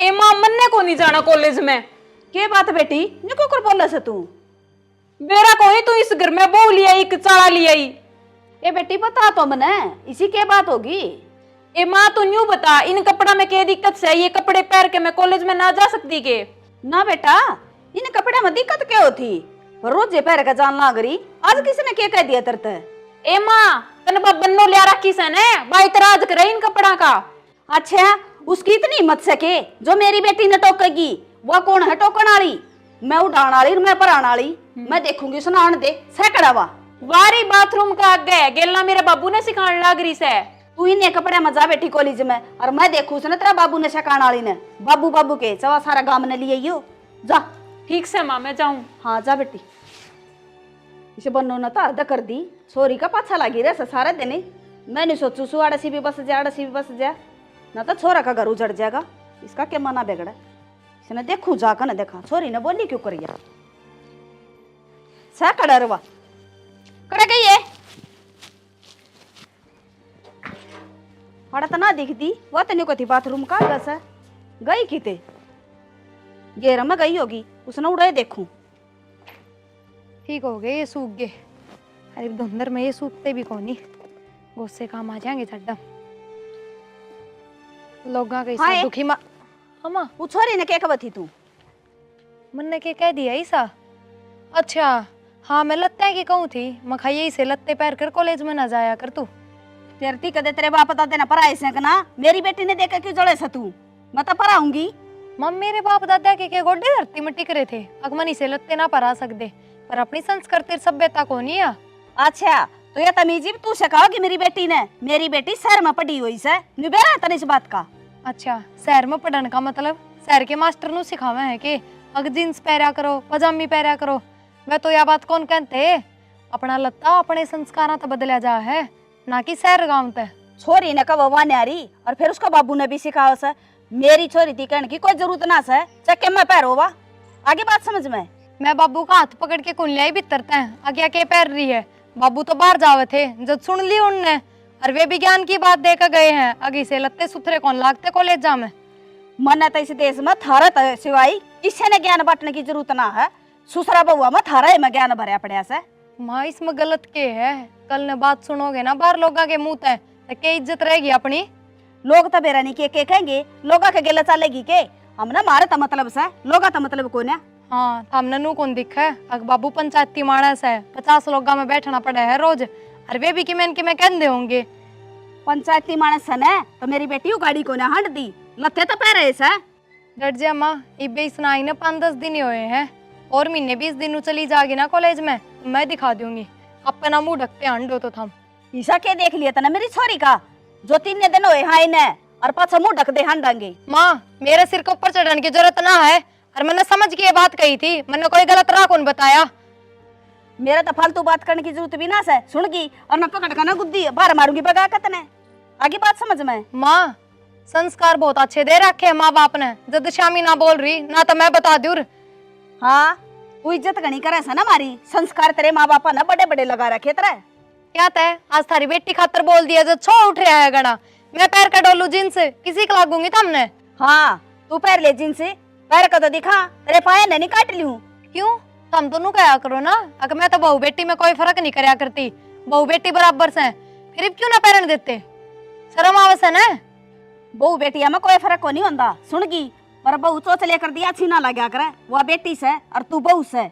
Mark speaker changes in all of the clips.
Speaker 1: ए मां मन्ने को नहीं जाना कॉलेज में।
Speaker 2: के बात बेटी निको कर बोला से तू?
Speaker 1: बेरा कोई तू इस घर में बहू लिया एक चाड़ा लिया।
Speaker 2: ए बेटी बता तो मने इसी के बात होगी।
Speaker 1: ए मां तू न्यू बता, इन कपड़ा में क्या दिक्कत से? ये कपड़े पहन के मैं कॉलेज में ना जा सकती के?
Speaker 2: ना बेटा इन कपड़े में दिक्कत क्या होती? रोज पहर का जान लाग रही, आज किसने क्या कह दिया तरते?
Speaker 1: ए मां तने बन्नो लिया रखी से ने भाई तराज करे इन कपड़ा का।
Speaker 2: अच्छा उसकी इतनी हिम्मत से के जो मेरी बेटी ने टोकेगी? वो कौन है टोकन वाली? मैं उड़ान वाली, मैं परान वाली, मैं देखूंगी सुनान दे सैकड़ा वा।
Speaker 1: वारी बाथरूम का आगे गेलना मेरे बाबू ने सिखाने लग रही से।
Speaker 2: तू इन्हें कपड़े में जा बेटी कॉलेज में, और मैं देखू से तेरा बाबू ने सिखाने वाली ने बाबू बाबू के चवा सारा गांव ने लिए यो जा।
Speaker 1: ठीक से मां मैं जाऊं।
Speaker 2: हाँ जा बेटी। इसे बनो न तो अर्ध कर दी, छोरी का पाछा लगी रहे सारे दिन। मैं नहीं सोचू सु आड़सी भी बस जा, आड़सी भी बस जा, न तो छोरा का घर उजड़ जाएगा। इसका क्या मना बिगड़ा? इसने देखू जाकर न देखा, छोरी ने बोली क्यों करिए सा कड़रवा कड़े गई है हड़ा तो ना दिखती। वो तो नहीं कहती बाथरूम का गस है गई किते गेर में गई होगी, उसने उड़े देखूं।
Speaker 3: ठीक हो गए ये सूख गए। अरे धुंधर में ये सूखते भी कौनी, गुस्से काम आ जाएंगे चड्डा लोगा के
Speaker 2: हाँ,
Speaker 3: दुखी मा हमा
Speaker 2: वो छोरी ने क्या कहा थी तू?
Speaker 3: मन्ने के कह दिया ऐसा? अच्छा हाँ मैं लत्ते की कहूँ थी, मैं खाइए से लत्ते पैर कर कॉलेज में ना जाया कर तू।
Speaker 2: तेरती कदे तेरे बाप बता देना पराए से ना, मेरी बेटी ने देखा क्यों जड़े से तू? मैं तो पराऊंगी।
Speaker 3: मम मेरे बाप दादा के गोडे धरती में टिक रहे थे, अगमनी से लत्ते ना परा सकते, पर अपनी संस्कृति सभ्यता को नहीं है।
Speaker 2: अच्छा तो ये तमीजी तू सिखाओगी मेरी बेटी ने? मेरी बेटी शहर में पढ़ी हुई से निबेरा तने इस बात का।
Speaker 3: अच्छा शहर में पढ़ने का मतलब शहर के मास्टर नु सिखावे है कि अग जींस पहरा करो पजामी पहरा करो? वह तो यह बात कौन कहते? अपना लत्ता अपने संस्कारा तो बदला जा है, ना कि शहर गांव ते।
Speaker 2: छोरी ने कब न्यारी और फिर उसका बाबू ने भी सिखाओ से। मेरी छोरी थी कहने की कोई जरूरत ना से चक्के में पैरो वा। आगे बात समझ में?
Speaker 3: मैं बाबू का हाथ पकड़ के कुंडलिया ही भीतरते हैं, आगे के पैर रही है। बाबू तो बाहर जावे थे, जब सुन ली उनने और वे विज्ञान की बात देकर गए हैं। अगी से लत्ते सुथरे कौन लागते कॉलेज जा में?
Speaker 2: मन तो इस देश में थारा सिवाई किसी ने ज्ञान बांटने की जरूरत ना है। सुसरा बउआ में थारा में ज्ञान भरया पड़ा से।
Speaker 3: माँ इसमें गलत के है? कल ने बात सुनोगे ना बाहर लोगा के मुंह ते तो क्या इज्जत रहेगी अपनी?
Speaker 2: लोग तो बेरा नहीं के कहेंगे, लोगा के गले चलेगी के? हमने मारे तो मतलब से, लोगा तो मतलब को ना।
Speaker 3: हाँ हमने नू कौन दिखा है? अग बाबू पंचायती मानस है, 50 लोगा में बैठना पड़ा है रोज, और वे भी कि मैं कहते होंगे
Speaker 2: पंचायती मानस है ना, तो मेरी बेटी गाड़ी को ना हंड दी लत्ते तो पैर ऐसा।
Speaker 3: डट जा माँ, इबे सुनाई ने 5-10 दिन ही हुए हैं, और महीने 20 दिन चली जाएगी ना कॉलेज में तो मैं दिखा दूंगी अपना मुंह ढकते हंडो तो थम।
Speaker 2: ईसा के देख लिया था ना मेरी छोरी का, जो 3 दिन हुए हाई ने और पाछा मुंह ढक दे हंडांगे।
Speaker 3: माँ मेरे सिर के ऊपर चढ़ने की जरूरत ना है, और मैंने समझ के ये बात कही थी, मैंने कोई गलत राह कौन बताया?
Speaker 2: मेरा तो फालतू बात करने की जरूरत भी ना से, सुन गई और न पकड़ का ना गुद्दी बाहर मारूंगी बगा कतने। आगे बात समझ में?
Speaker 3: माँ संस्कार बहुत अच्छे दे रखे है माँ बाप ने, जब शामी ना बोल रही ना तो मैं बता दूर।
Speaker 2: हाँ तू इज्जत गणी करे से ना मारी, संस्कार तेरे माँ बापा ने बड़े बड़े लगा रखे तेरे।
Speaker 3: क्या तय आज थारी बेटी खातर बोल दिया जो छो उठ रहा है गणा, मैं पैर का डोलू जींस किसी को लागूंगी तुमने?
Speaker 2: हाँ तू पैर ले जींस, पैर का तो दिखा, तेरे पाए नहीं काट लूं।
Speaker 3: क्यों तुम दोनों कहा करो ना, अगर मैं तो बहू बेटी में कोई फर्क नहीं करया करती, बहू बेटी बराबर से, फिर क्यों ना पैरन देते? शर्म आवस है ना?
Speaker 2: बहू बेटिया में कोई फर्क को नहीं होता, सुन गई पर बहू चोच लेकर दिया अच्छी ना लगा करे, वह बेटी से और तू बहू से।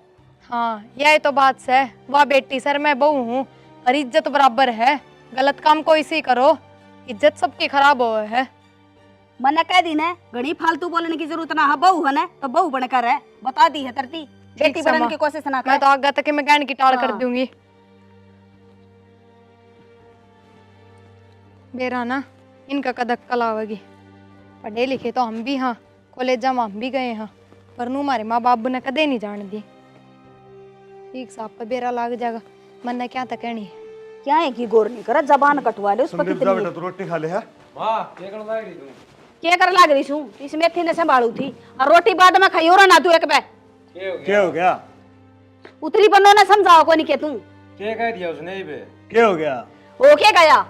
Speaker 3: हाँ यही तो बात से, वह बेटी सर मैं बहू हूँ और इज्जत बराबर है, गलत काम कोई सी करो इज्जत सबकी खराब हो है।
Speaker 2: मैंने कह दी ना घड़ी फालतू बोलने की जरूरत ना है, बहू है ना तो बहू बनकर है, बता दी है तरती, बेटी बनने की कोशिश ना कर।
Speaker 3: मैं तो आगे तक मैं कहने की टाल कर दूंगी। बेरा ना इनका कदक कलावेगी, पढ़े लिखे तो हम भी हाँ, कॉलेज में हम भी गए हाँ, पर नू हमारे माँ बाप ने कदे नहीं जान दी। ठीक साहब पे बेरा लाग जाएगा, मन ने क्या तक कहनी
Speaker 2: क्या है कि गौर नहीं करा, जबान कटवा ले उस पर
Speaker 4: बेटा तू रोटी खा ले है।
Speaker 5: वाह क्या कर लाग रही तू?
Speaker 2: क्या कर लाग रही हूँ? इस मेथी ने संभालू थी और रोटी बाद में खाई और ना तू एक बे।
Speaker 4: क्या हो गया?
Speaker 2: उतरी बनो ने समझाओ को नहीं के तू
Speaker 5: क्या कह दिया उसने? ये पे
Speaker 4: क्या हो गया?
Speaker 2: हो क्या गया?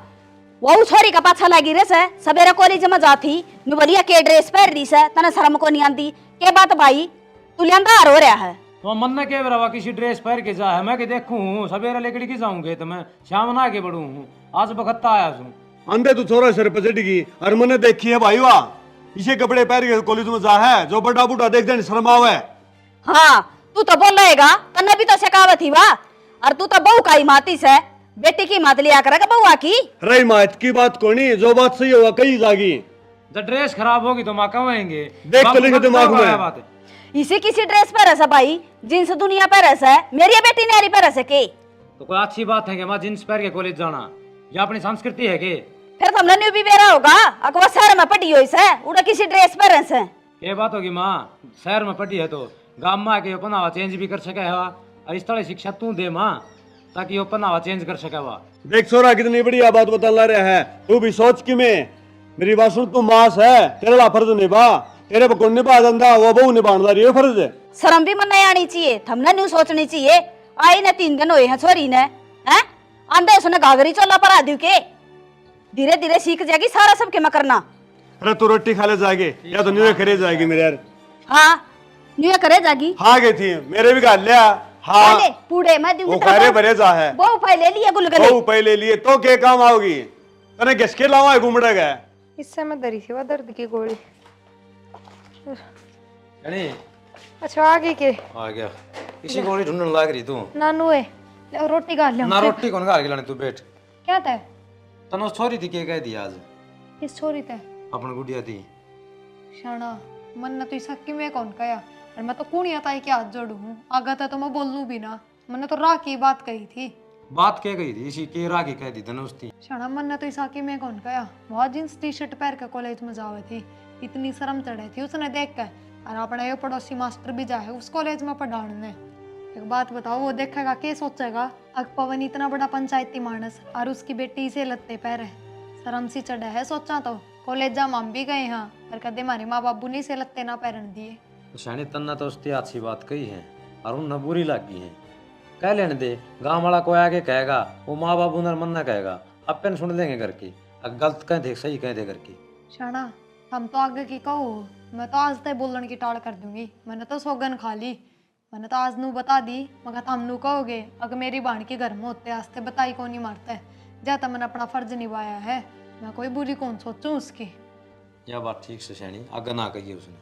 Speaker 2: वो छोरी का पाछा लगी रे से सवेरे कॉलेज में जाती मैं बोलिया के ड्रेस पहन रही से तने शर्म को नहीं आंदी के बात भाई तू लियांदा हो रहा है
Speaker 5: तो मन ने के बराबर किसी ड्रेस पहन के जा है मैं के देखूं सवेरे लेकर के जाऊंगे तो मैं शाम ना के बढ़ू हूं आज बखत्ता आया हूं
Speaker 4: अंधे तू छोरा सर पे चढ़ी और मैंने देखी है भाई वाह इसे कपड़े पहन के कॉलेज में जा है जो बड़ा बूढ़ा देख देने शर्म आवे।
Speaker 2: हाँ तू तो बोल रहेगा तन्ने भी तो शकावत ही वाह और तू तो बहू का ही माती से बेटी की मात लिया करेगा बउआ की
Speaker 4: रही मात की बात कोनी जो बात सही होगा कही जागी।
Speaker 5: जब ड्रेस खराब होगी तो मां कहेंगे
Speaker 4: देख तो लेके दिमाग में
Speaker 2: इसी किसी ड्रेस पर है भाई जींस दुनिया पर है मेरी बेटी नारी पर है के
Speaker 5: तो कोई अच्छी बात है कि मां जींस पहन के कॉलेज जाना ये अपनी संस्कृति है के
Speaker 2: फिर तुमने न्यू भी बेरा होगा अकवा शहर में पड़ी हुई से उड़ा किसी ड्रेस पर है
Speaker 5: ये बात होगी मां शहर में पढ़ी है तो गांव में आके पहनावा चेंज भी कर सके है और इस तरह शिक्षा तू दे मां ताकि वो पहनावा चेंज कर सके वा
Speaker 4: देख छोरा कितनी बढ़िया बात बता ला रहा है तू भी सोच कि मैं मेरी बात सुन तू मास है तेरा फर्ज निभा तेरे पर कौन निभा दंदा वो बहू निभाने वाली है फर्ज है।
Speaker 2: शर्म भी मन नहीं आनी चाहिए थमने न्यू सोचनी चाहिए आई ने 3 दिन हुए हैं छोरी ने हैं आंधे उसने घाघरी चोला पर आदि के धीरे धीरे सीख जाएगी सारा सब के मैं करना।
Speaker 4: अरे तू रोटी खा ले जाएगी या तो न्यू करे जाएगी मेरे यार।
Speaker 2: हाँ न्यू करे जागी
Speaker 4: हाँ गई थी मेरे भी खा लिया हाँ
Speaker 2: पहले पूड़े मैं दूंगी
Speaker 4: वो खारे भरे जा है
Speaker 2: वो पहले लिए गुलगुले
Speaker 4: वो पहले लिए तो क्या काम आओगी तने किसके लावा घूमड़ा गया
Speaker 3: इससे मैं दरी थी वो दर्द की गोली।
Speaker 5: यानी
Speaker 3: अच्छा आगे के
Speaker 5: आ गया इसी गोली ढूंढने लग रही तू
Speaker 3: नानू है ले रोटी खा ले
Speaker 5: ना रोटी कौन खा के लाने तू बैठ
Speaker 3: क्या था
Speaker 5: तनो छोरी थी के कह दिया आज
Speaker 3: किस छोरी थे
Speaker 5: अपन गुड़िया थी
Speaker 3: शाना मन न तो इसा कि मैं कौन कया और मैं तो कुणिया ताई के हाथ जोड़ू हूँ आगा था तो मैं बोलूं भी ना मैंने तो राह की बात कही थी
Speaker 5: बात क्या गई थी इसी के रागी कह दी धनुष थी
Speaker 3: शाना मन ने तो इसा कि मैं कौन कया वहाँ जींस टी शर्ट पहन के कॉलेज में जावे थी इतनी शर्म चढ़े थी उसने देख कर और अपना ये पड़ोसी मास्टर भी जाए उस कॉलेज में पढ़ाने एक बात बताओ वो देखेगा क्या सोचेगा अग पवन इतना बड़ा पंचायती मानस और उसकी बेटी इसे लत्ते पैर है शर्म सी चढ़ा है सोचा तो कॉलेज जा हम भी गए हाँ पर कदे हमारे माँ बाबू ने इसे लत्ते ना पैरन दिए
Speaker 5: शानी तन्ना तो उसकी अच्छी बात कही है और उन बुरी लगी है कह लेने दे गांव वाला कोई आगे कहेगा वो माँ बाबू ने मन ना कहेगा अपन सुन लेंगे करके गलत कह दे सही कह दे करके
Speaker 3: शाना हम तो आगे की कहो मैं तो आज तक बोलने की टाल कर दूंगी मैंने तो सौगन खा ली मैंने तो आज नू बता दी मगर हम नू कहोगे अगर मेरी बहन के घर में होते आज तक बताई कौन नहीं मारता है जाता मैंने अपना फर्ज निभाया है मैं कोई बुरी कौन सोचूं उसकी
Speaker 5: यह बात ठीक से शानी आगे ना कही उसने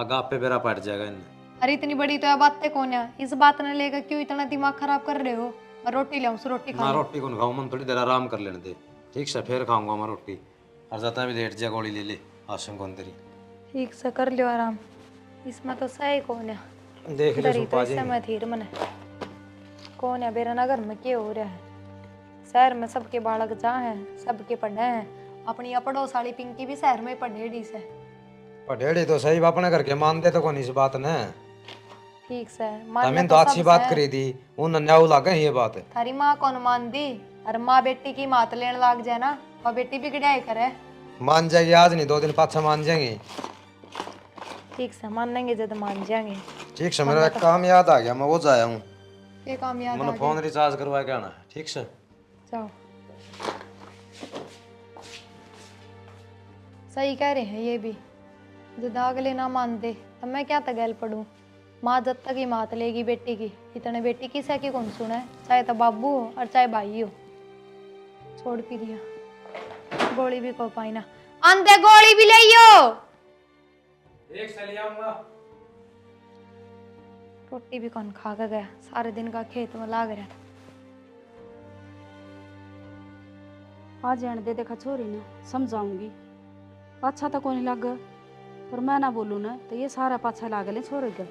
Speaker 5: आगे आप पे बेरा पड़ जाएगा इन्हें
Speaker 3: अरे इतनी बड़ी तो यह बातें कौन है इस बात ने लेकर क्यों इतना दिमाग खराब कर रहे हो मैं रोटी लाऊं सो रोटी
Speaker 5: ना
Speaker 3: खा
Speaker 5: रोटी कौन खाऊं मन थोड़ी देर आराम कर लेने दे ठीक से फिर खाऊंगा मैं रोटी और जाता भी लेट जा गोली ले ले आशम कौन तेरी
Speaker 3: ठीक से कर लियो आराम इसमें तो सही कौन है
Speaker 5: देख ले
Speaker 3: डरी तो
Speaker 5: सुपा
Speaker 3: इससे
Speaker 5: जी
Speaker 3: मैं थी मने कौन है बेरा नगर में क्या हो रहा है शहर में सबके बालक जहाँ हैं सबके पढ़े हैं अपनी पड़ोस वाली पिंकी भी शहर में पढ़े डी से
Speaker 5: पढ़ेड़ी तो सही अपने करके मानते तो कौन इस बात ने
Speaker 3: ठीक से
Speaker 5: हमें तो अच्छी बात करी थी उन न्याऊ लगा ये बात
Speaker 3: थारी माँ कौन मान दी और माँ बेटी की मात लेने लग जाए ना और बेटी भी गिड़ाई करे
Speaker 5: मान जाएगी आज नहीं 2 दिन पाछा मान जाएंगे
Speaker 3: ठीक से मानेंगे जब मान जाएंगे
Speaker 5: ठीक से मेरा एक काम याद आ गया मैं वो जाया हूँ
Speaker 3: ये काम याद आ
Speaker 5: मैंने फोन रिचार्ज करवा के आना है ठीक से
Speaker 3: जाओ सही कह रहे हैं ये भी जब अगले ना मान दे तब मैं क्या तगैल पढ़ूं माँ जब तक ही मात लेगी बेटी की इतने बेटी की सह की कौन सुने चाहे तो बाबू हो और चाहे भाई हो छोड़ पी दिया गोली भी को पाई ना अंधे गोली भी लियो
Speaker 5: एक से ले आऊंगा
Speaker 3: रोटी भी कौन खा के गया सारे दिन का खेत में लाग रहा
Speaker 2: आ जाने दे देखा छोरी ने समझाऊंगी अच्छा तो कोई लग पर मैं ना बोलूँ ना तो ये सारा पाछा लाग ले छोरे का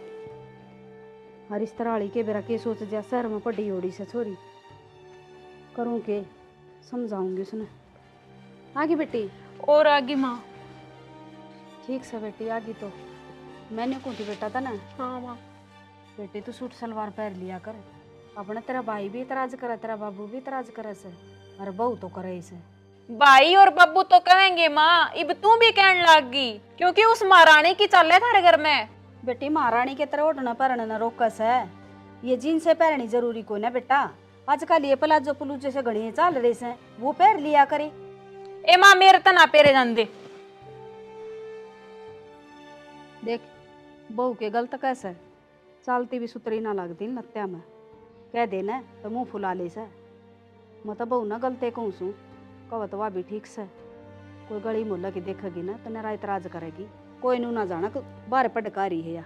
Speaker 2: हर इस तरह के बेरा के सोच जा शहर में पड़ी ओड़ी से छोरी करूँ के समझाऊंगी उसने आगे बेटी
Speaker 1: और आगे माँ
Speaker 2: ठीक से बेटी आगे तो मैंने कुंठी बेटा था ना
Speaker 1: हाँ माँ
Speaker 2: बेटी तू सूट सलवार पहन लिया कर अपना तेरा भाई भी इतराज करे तेरा बाबू भी इतराज करे से अरे बहू तो करे इसे
Speaker 1: भाई और बब्बू तो कहेंगे माँ इब तू भी कहने लगी क्योंकि उस महारानी की चल है थारे घर में
Speaker 2: बेटी महारानी के तरह उठना पहनना रोकस है ये जीन से पहननी जरूरी को ना बेटा आजकल ये प्लाजो प्लूजो से घड़ी चाल रही से वो पहन लिया करे
Speaker 1: ए मां मेरे तो ना पेरे जांदे।
Speaker 2: देख बहू के गलत कैसे चालती भी सुतरी ना लगती नत्या में कह देना तो मुंह फुला ले से मैं तो बहू ना गलते कहूँ सू कह तो वह भी ठीक से कोई गली मोहल्ला की देखेगी ना तो मेरा इतराज करेगी कोई नू ना जाना कि बाहर पटका रही है या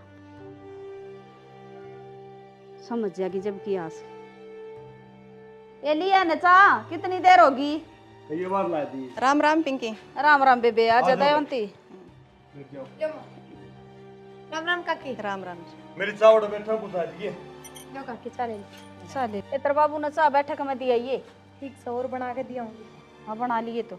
Speaker 2: समझ जाएगी जब की आस ये लिया न चा कितनी देर होगी
Speaker 4: ये बार ला दी।
Speaker 6: राम राम पिंकी।
Speaker 2: राम राम बेबे आ जा दयवंती।
Speaker 3: राम राम काकी।
Speaker 6: राम राम।
Speaker 4: मेरी चावड़ बैठा बुझा दिए।
Speaker 3: लो काकी चाले
Speaker 2: चले इतर बाबू ने चा बैठक में दिया ये
Speaker 3: ठीक से और बना के दिया हूँ।
Speaker 2: हाँ बना लिए तो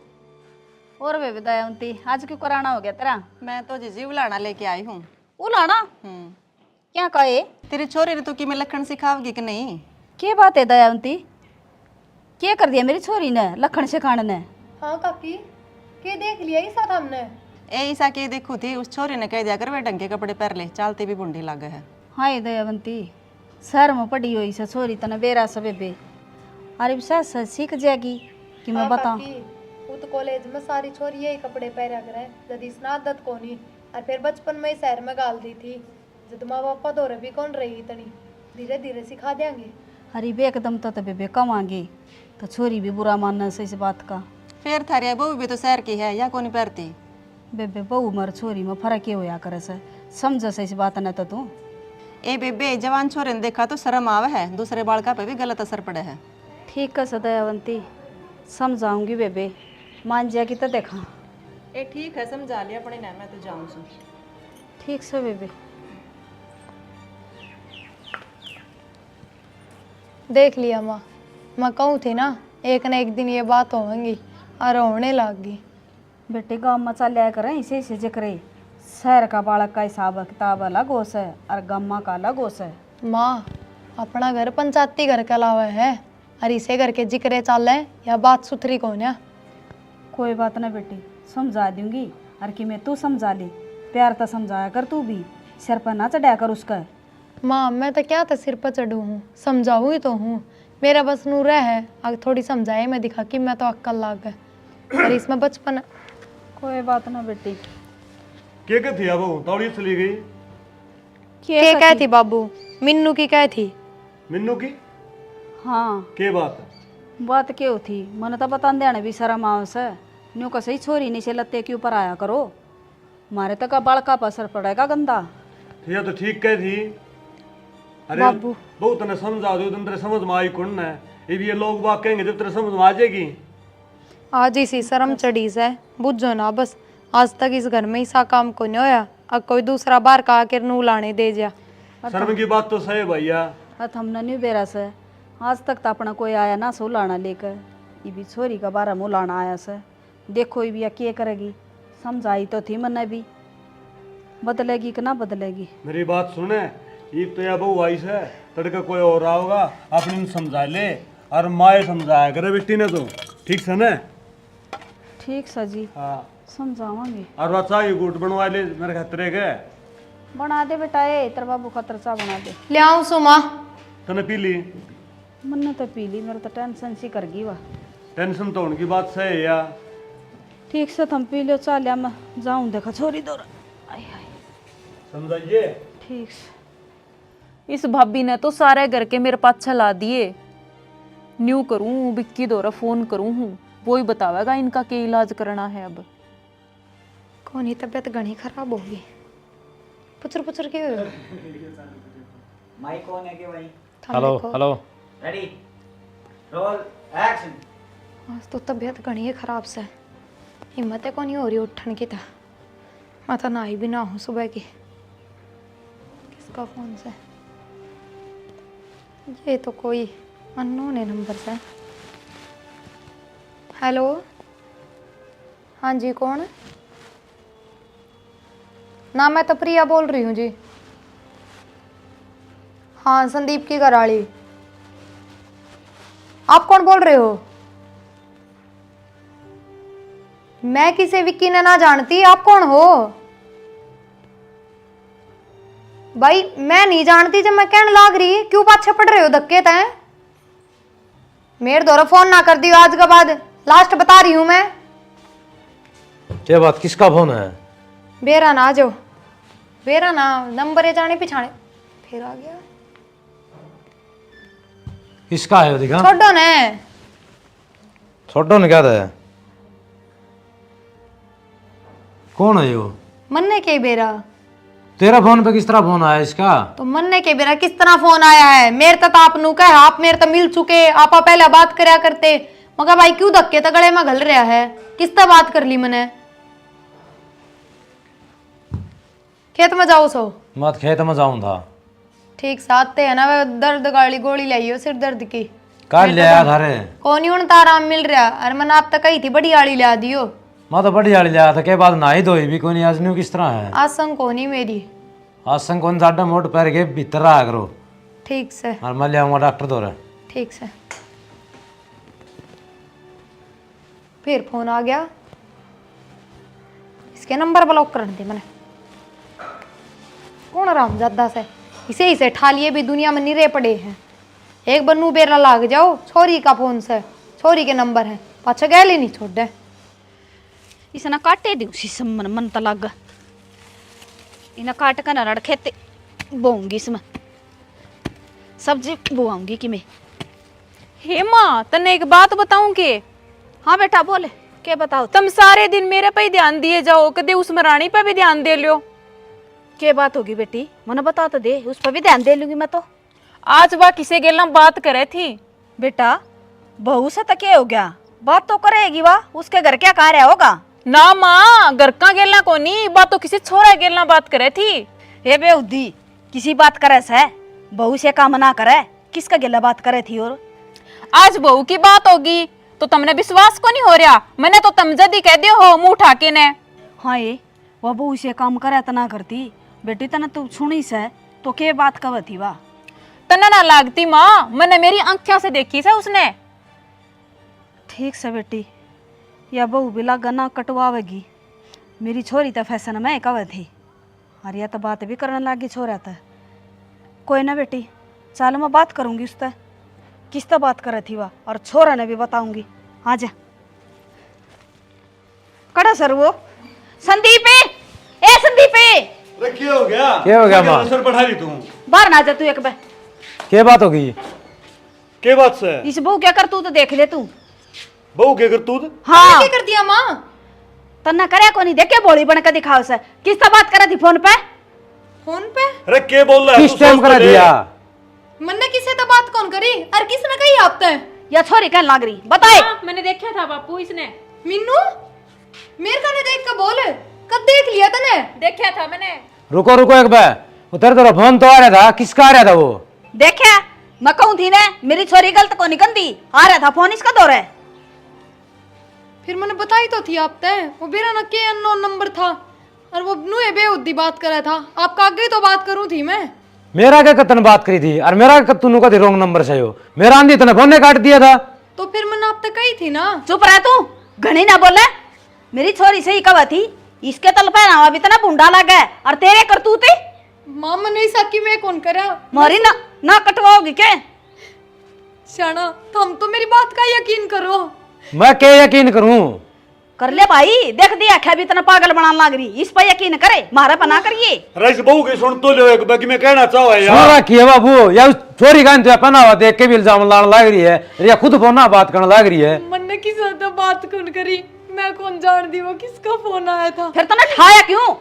Speaker 2: और बेबे दयवंती आज क्यों कराना हो गया तेरा
Speaker 6: मैं तो जीजी उलाना लेके आई हूँ।
Speaker 2: उलाना क्या कहे
Speaker 6: तेरी छोरी ने तो कि मैं लखन सिखावगी कि नहीं?
Speaker 2: क्या बात है दयावंती क्या कर दिया मेरी छोरी ने लखन सिखाने ने
Speaker 3: हाँ काकी के देख लिया ही साथ हमने।
Speaker 6: ए ईसा के देखू थी उस छोरी ने कह दिया कर वे ढंग के कपड़े पहन ले चालती भी बुंडी लग है।
Speaker 2: हाय दयावंती शहर में पड़ी हुई से छोरी तने बेरा से बेबे अरे सस सीख जाएगी कि मैं बताऊं
Speaker 3: वो तो कॉलेज में सारी छोरी यही कपड़े पहना करे जब स्नातक कोनी और फिर बचपन में ही शहर में गाल दी थी जब माँ बापा दौरे भी कौन रही इतनी धीरे धीरे सिखा देंगे।
Speaker 2: अरे बे एकदम तो बेबे कमांगे तो छोरी भी बुरा मानना से इस बात का
Speaker 6: फिर थारी बहू भी तो शहर की है या कौन पहनती?
Speaker 2: बेबे बहू मर छोरी में फर्क ये होया करे से समझ से इस बात न तो तू
Speaker 6: ए बेबे जवान छोरे ने देखा तो शर्म आवे है दूसरे बालका पे भी गलत असर पड़े है।
Speaker 2: ठीक है दयावंती समझाऊंगी बेबे मान जाएगी तो देखा।
Speaker 6: ए ठीक है समझा लिया अपने ना मैं तो जाऊँ सु।
Speaker 2: ठीक से बेबे
Speaker 3: देख लिया माँ मैं कहूँ थी ना एक दिन ये बात होगी और होने लग गई।
Speaker 2: बेटे गाँव में चल करें इसे इसे जिक्र शहर का बालक का हिसाब किताब अलग होश है और गम्मा का अलग होश है।
Speaker 3: माँ अपना घर पंचायती घर के अलावा है और इसे घर के जिक्र चाल है या बात सुथरी कौन है।
Speaker 2: कोई बात ना बेटी समझा दूंगी और कि मैं तू समझा ले प्यार तो समझाया कर तू भी सिर पर ना चढ़ाया कर उसका।
Speaker 3: माँ मैं तो क्या था सिर पर चढ़ू हूँ समझाऊँ ही तो हूँ मेरा बस नूर है अगर थोड़ी समझाए मैं दिखा कि मैं तो अक्कल लाग है और इसमें बचपन।
Speaker 2: कोई बात ना बेटी
Speaker 4: क्या थी अब तौड़ी चली गई
Speaker 3: के क्या थी बाबू मिन्नू की क्या थी
Speaker 4: मिन्नू की
Speaker 2: हाँ
Speaker 4: के
Speaker 2: बात क्यों थी मन तो बता देना भी शर्म आओ से न्यू का सही छोरी नीचे लत्ते के ऊपर आया करो मारे तक का बालका पर असर पड़ेगा गंदा।
Speaker 4: ये तो ठीक कह थी। अरे
Speaker 3: बाबू
Speaker 4: बहुत ने समझा दो तेरे समझ में आई कौन है ये भी ये लोग बात कहेंगे जब तेरे समझ में आ जाएगी।
Speaker 3: आज इसी शर्म चढ़ी से बुझो ना बस आज तक इस घर में ही सा काम को नहीं होया अब कोई दूसरा बार का आकर नू लाने दे जा।
Speaker 4: शर्म की बात तो सही है भैया।
Speaker 2: हथ हमने नहीं बेरा से आज तक तो अपना कोई आया ना सो लाना लेकर ये भी छोरी का बारह मुँह लाना आया से देखो ये भी क्या करेगी समझाई तो थी मैंने भी बदलेगी कि ना बदलेगी।
Speaker 4: मेरी बात सुने ये तो या बहू आई से तड़का कोई और रहा होगा अपनी समझा ले और माए समझाया करे बेटी ने तो ठीक से ना।
Speaker 2: ठीक सा जी
Speaker 4: हाँ
Speaker 2: समझावांगे
Speaker 4: और बच्चा ये गुट बनवा ले मेरे खतरे के
Speaker 2: बना दे बेटा ए तेरे बाबू खतर चा बना दे
Speaker 3: ले आऊँ सुमा
Speaker 4: तने पी ली
Speaker 2: मन्ने तो पी ली मेरे तो टेंशन सी कर गई वाह।
Speaker 4: टेंशन तो उनकी बात सही है या
Speaker 2: ठीक से तुम पी लो चालिया मैं जाऊं देखा छोरी दौर आय हाय
Speaker 4: समझाइए।
Speaker 2: ठीक से
Speaker 1: इस भाभी ने तो सारे घर के मेरे पास चला दिए न्यू करूं बिक्की दौरा फोन करूं हूँ वो ही बतावेगा इनका क्या इलाज करना है। अब
Speaker 3: कौन ही तबीयत घनी खराब होगी पुचर पुचर के
Speaker 7: माइक ऑन है कि भाई?
Speaker 5: Hello hello
Speaker 7: ready roll action.
Speaker 3: आज तो तबीयत घनी है खराब से हिम्मत है कौन हो रही उठन की था मैं तो नहाई भी ना हूँ सुबह की। किसका फोन से ये तो कोई अननोन है नंबर से। हेलो हाँ जी कौन ना मैं तो प्रिया बोल रही हूँ जी। हाँ संदीप की घरवाली। आप कौन बोल रहे हो? मैं किसे विक्की ने ना जानती आप कौन हो? भाई मैं नहीं जानती जब मैं कहने लाग रही क्यों पाछे पड़ रहे हो धक्के तय मेरे द्वारा फोन ना कर दियो आज के बाद लास्ट बता रही हूं मैं।
Speaker 5: क्या बात, किसका फोन है?
Speaker 3: बेरा ना आ जाओ, बेरा ना नंबर है जाने पिछाने फिर आ गया।
Speaker 5: किसका है वो दिखा?
Speaker 3: छोड़ो ने,
Speaker 5: छोटो ने क्या था? कौन है वो?
Speaker 3: मन्ने के बेरा।
Speaker 5: तेरा फोन पे किस तरह फोन आया इसका?
Speaker 3: तो मन्ने के बेरा किस तरह फोन आया है? मेरे तक आप नु कह, आप मेरे तक मिल चुके, आपा पहले बात करया करते, मगर भाई क्यों धक्के तक गले में घल रहा है? किस तरह बात कर ली मैंने? खेत में जाओ सो।
Speaker 5: मत खेत में जाऊं था।
Speaker 3: ठीक साथ है ना, दर्द गाली गोली लाइयो सिर दर्द की।
Speaker 5: कल ले आया थारे।
Speaker 3: कौन ही आराम मिल रहा? अरे मैंने आप तक कही थी बड़ी आड़ी ला दियो।
Speaker 5: मैं तो बड़ी आड़ी लाया था, के बाद नहाई धोई भी कोई नहीं। आज न्यू किस तरह है?
Speaker 3: आसंग को नहीं मेरी।
Speaker 5: आसंग कौन जाडा मोट पैर के भीतर रहा करो।
Speaker 3: ठीक से,
Speaker 5: और मैं ले आऊंगा डॉक्टर दो रहे।
Speaker 3: ठीक से। फिर फोन आ गया, इसके नंबर ब्लॉक कर दे मैंने। कौन रामजादा से इसे ठा लिए भी दुनिया में निरे पड़े हैं। एक बन्नू बेरा लाग जाओ छोरी का फोन से, छोरी के नंबर है, पाछा गैली नहीं छोड़ दे।
Speaker 2: इसना काटे दूँ शीशम मन तो लग इन्हें काट कर ना खेते बोऊंगी इसमें सब्जी बोआऊंगी कि मैं।
Speaker 1: हे माँ, तने एक बात बताऊं के?
Speaker 2: हाँ बेटा बोले, क्या बताओ?
Speaker 1: तुम सारे दिन मेरे पे ही ध्यान दिए जाओ, कदे उस रानी पे भी ध्यान दे लियो।
Speaker 2: क्या बात होगी बेटी, मने बता तो दे, उस पर भी ध्यान दे लूंगी मैं तो।
Speaker 1: आज वह किसे गेला बात करे थी?
Speaker 2: बेटा बहू से तो क्या हो गया, बात तो करेगी वाह, उसके घर क्या कार्य होगा?
Speaker 1: ना माँ, घर का गेला को नहीं, बात तो किसी छोरा गेला बात करे थी।
Speaker 2: हे बेउदी, किसी बात करे से बहू से काम ना करे, किसका गेला बात करे थी? और
Speaker 1: आज बहू की बात होगी तो तुमने विश्वास को नहीं हो रहा? मैंने तो तमजदी कह दियो हो मुंह उठा के ने।
Speaker 2: हाँ ये वह बहू से काम करे तो ना करती बेटी, तना तू सुनी से तो क्या बात कब थी वाह?
Speaker 1: तना ना लागती माँ, मैंने मेरी आंखों से देखी से उसने।
Speaker 2: ठीक से बेटी, या बहू भी लागा ना कटवावेगी, मेरी छोरी तो फैशन में कब थी, और यह तो बात भी करने लगी छोरा तो। कोई ना बेटी, चल मैं बात करूंगी उससे, किस तरह बात करे थी वह, और छोरा ने भी बताऊंगी। आ जा कड़ा सर वो संदीप, ए संदीप,
Speaker 4: क्या हो गया?
Speaker 5: क्या हो गया माँ?
Speaker 4: सर पढ़ा रही तू?
Speaker 2: बाहर ना जा तू एक बार।
Speaker 5: क्या बात होगी?
Speaker 4: के बात से?
Speaker 2: इस बहू क्या कर तू तो देख ले तू।
Speaker 4: बहू के कर तू?
Speaker 2: हाँ
Speaker 3: क्या कर दिया माँ?
Speaker 2: तन्ना करे को नहीं देखे बोली बन के दिखाओ से, किस तरह बात करे थी फोन पे?
Speaker 3: फोन पे
Speaker 4: अरे के बोल रहा है?
Speaker 5: किस टाइम करा दिया?
Speaker 3: मन्ने किसे तो बात कौन करी? और किसने कही आप तय?
Speaker 2: या छोरी क्या लाग रही बताए?
Speaker 1: मैंने देखा था बापू, इसने
Speaker 3: मिन्नू मेरे कने देख के बोल, कब देख लिया तने?
Speaker 1: देखा था मैंने।
Speaker 5: रुको रुको एक बार, उधर तेरा फोन तो आ रहा था, किसका आ रहा था वो?
Speaker 2: देखा मैं कहूँ थी ने, मेरी छोरी गलत को निकलती, आ रहा था फोन इसका दौर है।
Speaker 3: फिर मैंने बताई तो थी आप तय, वो बेरा न के अननोन नंबर था, और वो नुए बेउद्दी बात कर रहा था। आपका आगे तो बात करूं थी मैं।
Speaker 5: मेरा क्या कतन बात करी थी, और मेरा तूने का रोंग नंबर से हो, मेरा आंधी तने फोन ने काट दिया था।
Speaker 3: तो फिर मैंने आप तक कही थी ना।
Speaker 2: चुप रह तू, घनी ना बोले, मेरी छोरी से ही कब थी, इसके तल पे ना इतना बुंडा लगा है, और तेरे करतूते
Speaker 3: माँ मैंने सकी मैं कौन करा?
Speaker 2: मोरी ना कटवाओगी के?
Speaker 3: शाना तुम तो मेरी बात का यकीन करो।
Speaker 5: मैं क्या यकीन करूं?
Speaker 2: कर ले भाई, देख दिया क्या भी इतना पागल बनाने लग रही, इस पर यकीन करे, मारा पर ना करिए।
Speaker 4: रईस बहू की सुन तो लो एक बाकी मैं कहना चाहूँ यार।
Speaker 5: सुन रखी है बाबू, या उस छोरी का इंतजार पहना हुआ देख के भी इल्जाम लाने लग रही है, या खुद फोन ना बात करने लग रही है।
Speaker 3: मन्ने किस तो बात कौन करी, मैं कौन जान दी वो किसका फोन आया था?
Speaker 2: फिर तूने ठाया क्यों?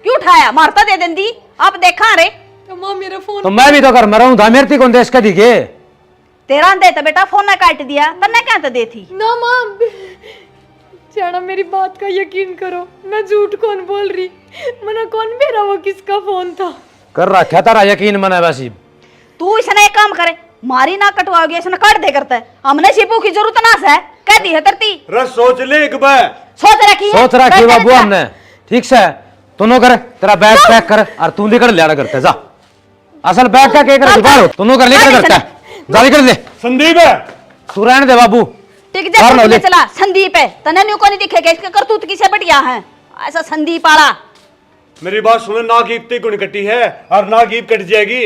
Speaker 2: क्यों ठाया? मारता दे देंदी, आप देखा रे।
Speaker 3: तो माँ मेरा फोन
Speaker 5: तो मैं भी तो घर में रहूं था, मेरे कौन देश का दिखे?
Speaker 2: तेरा दे तो बेटा फोन ने काट दिया, तन्ने क्या तो दे थी
Speaker 3: ना माँ। शाना मेरी बात का यकीन करो, मैं झूठ कौन बोल रही, मना कौन मेरा वो किसका फोन था?
Speaker 5: कर रखा तारा यकीन मना वैसी।
Speaker 2: तू इसने एक काम करे, मारी ना कटवाओगे, इसने काट दे करता है, हमने शिपू की जरूरत ना है, कह दी है तरती।
Speaker 4: रस सोच ले एक बार।
Speaker 2: सोच रखी है,
Speaker 5: सोच रखी बाबू हमने, ठीक से दोनों कर, तेरा बैग पैक कर और तू निकल लिया करते जा। असल बैग का क्या कर बाहर दोनों कर लेकर करता है, जा निकल ले।
Speaker 4: संदीप है
Speaker 5: तू रहने दे बाबू।
Speaker 2: टिक जा
Speaker 5: बाहर ना ले।
Speaker 2: चला संदीप है, तने न्यू को नहीं दिखेगा, इसका करतूत किसे बढ़िया है, ऐसा संदीप आला।
Speaker 4: मेरी बात सुनो, ना की इतनी गुण कटी है और ना की कट जाएगी,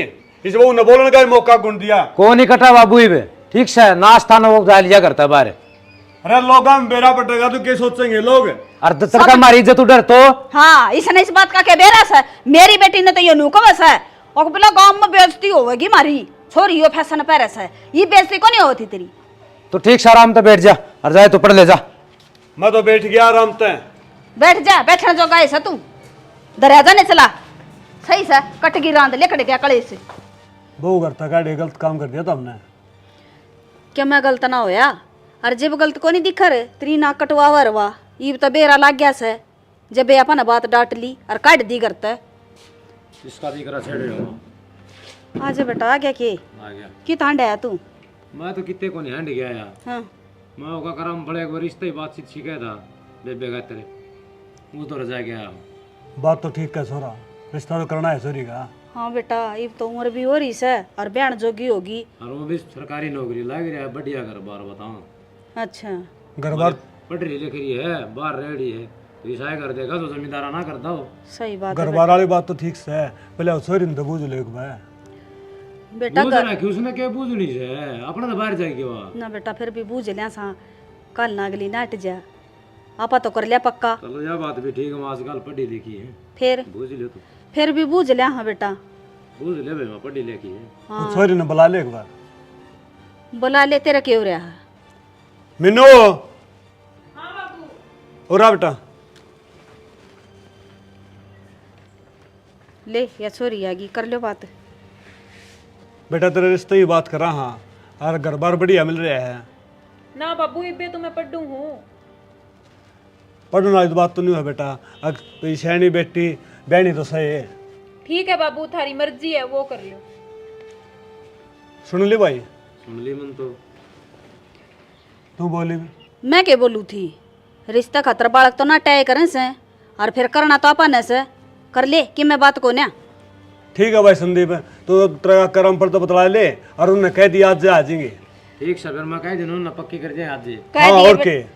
Speaker 4: इस बहू ने बोलने का मौका गुण दिया।
Speaker 5: को नहीं कटा बाबू ही ठीक से नाश्ता न वो जा लिया करता है बाहर।
Speaker 4: अरे लोग हम बेरा पटेगा तो क्या सोचेंगे लोग?
Speaker 5: अरे तड़का मारी इज्जत उधर तो
Speaker 2: हाँ इसने इस बात का क्या बेरस है? मेरी बेटी ने तो ये नुकवस है और बोला गांव में बेइज्जती होगी मारी छोरी यो फैशन पैरस है, ये बेइज्जती को नहीं होती तेरी।
Speaker 5: तो ठीक से आराम से बैठ जा और जाए तो पढ़ ले जा।
Speaker 4: मैं तो बैठ गया आराम से।
Speaker 2: बैठ जा, बैठने जो गाय से तू दरिया ने चला सही से कटगी रांद लेकड़ गया कले से।
Speaker 4: बहु करता गाड़ी गलत काम कर दिया तुमने।
Speaker 2: क्या मैं गलत ना होया? अरे जब गलत को नहीं दिखा रे तेरी नाक कटवावा रवा ईब तो बेरा लाग गया से जब अपन बात डांट ली और काट दी करता
Speaker 5: इसका दिकरा छेड़ रहे हो।
Speaker 2: आज बेटा आ गया के
Speaker 5: आ गया।
Speaker 2: की तांड आया तू?
Speaker 5: मैं तो कितने को नहीं हंड गया यार।
Speaker 2: हाँ
Speaker 5: मैं ओका करम बड़े एक बार रिश्ते ही बातचीत सीखे था बेबे का तेरे वो तो रजा गया।
Speaker 4: बात तो ठीक है सोरा, रिश्ता तो करना है सोरी का।
Speaker 2: हाँ बेटा ईब तो उम्र भी हो रही से और बहन जोगी होगी।
Speaker 5: और वो भी सरकारी नौकरी लग रहा है बढ़िया घर बार बताऊं।
Speaker 2: अच्छा
Speaker 4: घर बार
Speaker 5: पढ़ रही लिख रही है बाहर रह रही है तो ईसा कर देगा तो जमींदारा ना करता हो।
Speaker 2: सही बात
Speaker 4: घर
Speaker 2: है
Speaker 4: बार वाली बात तो ठीक से है, पहले वो सोरी ने तो बूझ ले भाई।
Speaker 2: बेटा।
Speaker 5: बूझना कि उसने क्या बूझनी से अपना तो बाहर जाएगी वहाँ।
Speaker 2: ना बेटा फिर भी बूझ लिया सा कल नागली नाट जा आपा तो कर लिया पक्का।
Speaker 5: चलो यह बात भी ठीक है आजकल पढ़ी लिखी है
Speaker 2: फिर
Speaker 5: बूझ ले तो
Speaker 2: फिर भी बूझ लिया। हाँ बेटा
Speaker 5: बूझ ले भाई मैं पढ़ी लिखी है।
Speaker 2: हाँ
Speaker 4: सोरी ने बुला ले एक बार।
Speaker 2: बुला ले तेरा क्यों रहा है?
Speaker 4: मिनू और आ बेटा
Speaker 2: ले या छोरी आगी कर लो बात।
Speaker 4: बेटा तेरे रिश्ते की बात करा। हाँ और घर बार बढ़िया मिल रहा है
Speaker 1: ना बाबू इबे तो मैं पढ़ू हूँ।
Speaker 4: पढ़ना इस बात तो नहीं है बेटा, अगर शहनी बेटी बहनी तो सही है।
Speaker 1: ठीक है बाबू थारी मर्जी है वो कर लो।
Speaker 4: सुन ली भाई?
Speaker 5: सुन ली मन तो
Speaker 4: तू बोली भी।
Speaker 2: मैं क्या बोलू थी? रिश्ता खतर बालक तो ना तय करें से और फिर करना तो अपन से कर ले कि मैं बात को ना।
Speaker 4: ठीक है भाई संदीप, तो तेरा कर्म पर तो बतला ले और उन्हें कह दिया आज आ जाएंगे।
Speaker 5: ठीक से फिर मैं कह दिनों ना पक्की कर जाए आज।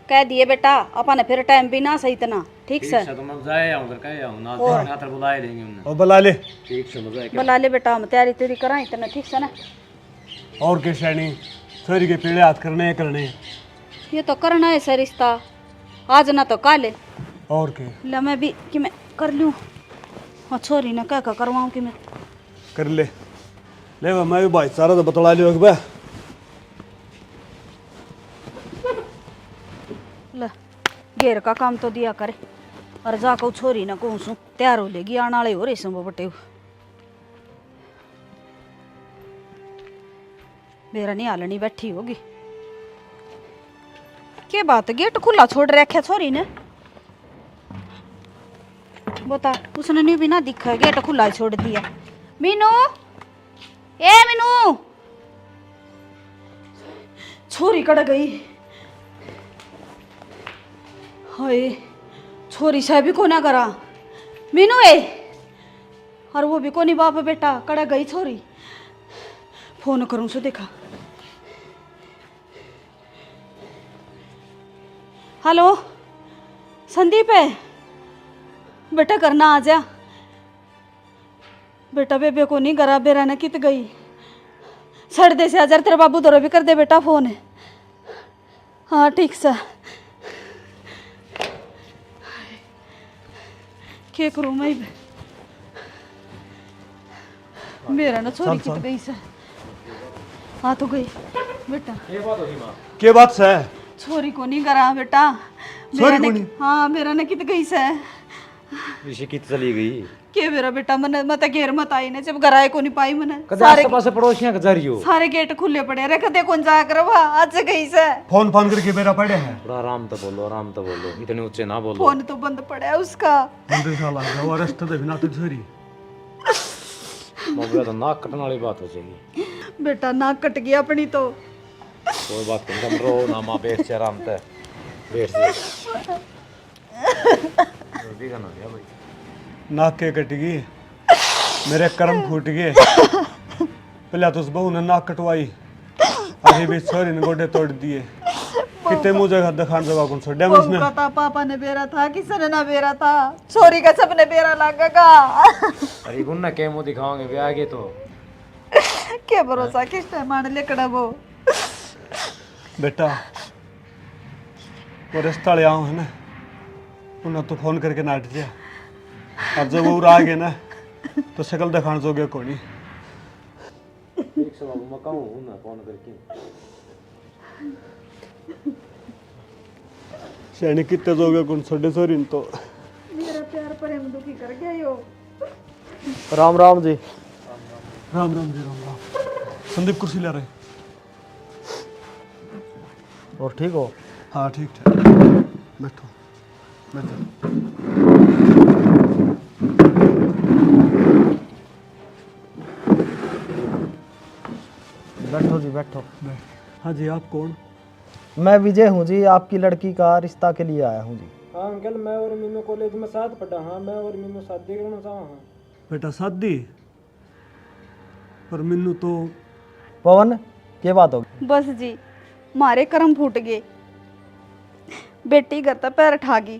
Speaker 2: कह दिए बेटा अपन फिर टाइम भी ना सही इतना। ठीक से
Speaker 5: तो मैं जाए आऊं उधर कह आऊं ना खातर बुला लेंगे उन्हें।
Speaker 4: और बुला ले।
Speaker 5: ठीक से मजा
Speaker 2: बुला ले बेटा हम तैयारी तेरी करा इतना। ठीक से ना
Speaker 4: और के शहनी सोरी के पीड़े हाथ करने हैं करने
Speaker 2: ये तो करना है सर रिश्ता आज ना तो काले।
Speaker 4: और के
Speaker 2: ला मैं भी कि मैं कर लूँ। हाँ छोरी ना क्या करवाऊँ कि मैं
Speaker 4: कर ले भाई, मैं भी भाई सारा तो बतला लियो भाई।
Speaker 2: ला घेर का काम तो दिया करे और जाकर छोरी ना कहूँ सू तैयार हो लेगी आने वाले हो रहे सब बटे मेरा नहीं हालनी बैठी होगी। क्या बात गेट खुला छोड़ रखा छोरी ने? बता उसने नहीं भी ना दिखा गेट खुला छोड़ दिया। मीनू ए मीनू छोरी कड़ गई। हाय छोरी साहब भी को ना करा मीनू ए और वो भी को नहीं बाप बेटा कड़ गई छोरी। फोन करूं सो देखा। हेलो संदीप है बेटा करना आ जा बेटा। बेबे को नहीं करा बेरा ने कित गई सड़ दे से हजार तेरे बाबू दौरा भी कर दे बेटा फोन। हाँ ठीक सा क्या करूँ मैं मेरा ना छोरी कित गई से। हाँ तो गई बेटा।
Speaker 4: के बात से
Speaker 2: छोरी को नहीं करा बेटा
Speaker 4: छोरी को नहीं?
Speaker 2: हाँ मेरा ने कित गई से
Speaker 5: इसी की चली गई
Speaker 2: के मेरा बेटा मन मत घेर मत आई ने जब घर आए को नहीं पाई मन
Speaker 5: कदे आस पास पड़ोसियां जा रही हो
Speaker 2: सारे गेट खुले पड़े रे कदे कौन जा कर आज गई से।
Speaker 4: फोन करके मेरा पड़े हैं।
Speaker 5: थोड़ा आराम तो बोलो इतने ऊंचे ना बोलो।
Speaker 2: फोन तो बंद पड़ा है उसका।
Speaker 4: बंदे साला वो रास्ते तो बिना तो छोरी
Speaker 5: मगर तो नाक कटने वाली बात हो जाएगी।
Speaker 2: बेटा नाक कट गया अपनी तो।
Speaker 5: कोई बात नहीं तुम रो ना मां बैठ से आराम से बैठ से भी करना है भाई।
Speaker 4: नाक के कटेगी मेरे कर्म फूट गए। पहले तो उस बहू ने नाक कटवाई अभी भी छोरी ने गोडे तोड़ दिए। कितने मुझे दिखाने जगह कौन छोड़
Speaker 2: बहू का था पापा ने बेरा था किसने ना बेरा था छोरी का सबने बेरा लागेगा।
Speaker 5: अरे गुन्ना के मुंह दिखाओगे भी आगे तो
Speaker 2: क्या भरोसा किस टाइम मान लेकड़ा वो।
Speaker 4: बेटा वो रिश्ता ले आऊँ है ना, उन्हें तो फोन करके नाट दिया। अब जब वो आ गए ना तो शक्ल दिखाने जोगे को नहीं।
Speaker 5: एक सवाल मैं कहूँ ना फोन करके
Speaker 4: सैनिक कितने जोगे कौन छोटे सोरी तो
Speaker 2: मेरा प्यार प्रेम दुखी कर गया यो।
Speaker 8: राम राम जी।
Speaker 4: राम राम जी राम राम। संदीप कुर्सी ले रहे।
Speaker 8: और ठीक हो?
Speaker 4: हाँ ठीक ठाक। बैठो बैठो।
Speaker 8: बैठो जी बैठो।
Speaker 4: हाँ जी आप कौन?
Speaker 8: मैं विजय हूँ जी, आपकी लड़की का रिश्ता के लिए आया हूँ जी।
Speaker 9: हाँ अंकल, मैं और मीनू कॉलेज में साथ पढ़ा। हाँ मैं और मीनू शादी करना चाहा। हाँ
Speaker 4: बेटा शादी पर मिन्नू तो
Speaker 8: पवन क्या बात होगी?
Speaker 2: बस जी मारे कर्म फूट गए, बेटी घर तक पैर ठागी।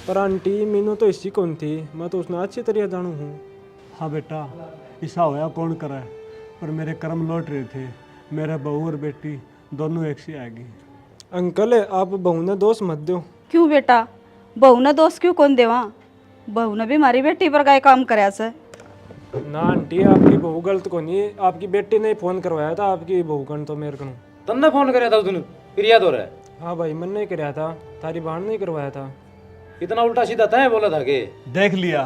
Speaker 9: पर आंटी मीनू तो इसी कौन थी, मैं तो उसने अच्छी तरह जानू हूँ।
Speaker 4: हाँ बेटा ऐसा होया कौन करा है, पर मेरे कर्म लौट रहे थे। मेरा बहू और बेटी दोनों एक सी आएगी।
Speaker 9: अंकल आप बहू ने दोष मत दो।
Speaker 2: क्यों बेटा, बहू ने दोस्त क्यों कौन देवा? बहू ने भी हमारी बेटी पर गाय काम कराया से।
Speaker 9: ना आंटी आपकी बहू गलत को नहीं, आपकी बेटी ने फोन करवाया था। आपकी बहू कन तो मेरे कन।
Speaker 5: तन्ने फोन करे था उस फिर याद हो रहा है?
Speaker 9: हाँ भाई मैंने ही कराया था, तारी बहन ने करवाया था।
Speaker 5: इतना उल्टा सीधा तय बोला था कि
Speaker 4: देख लिया,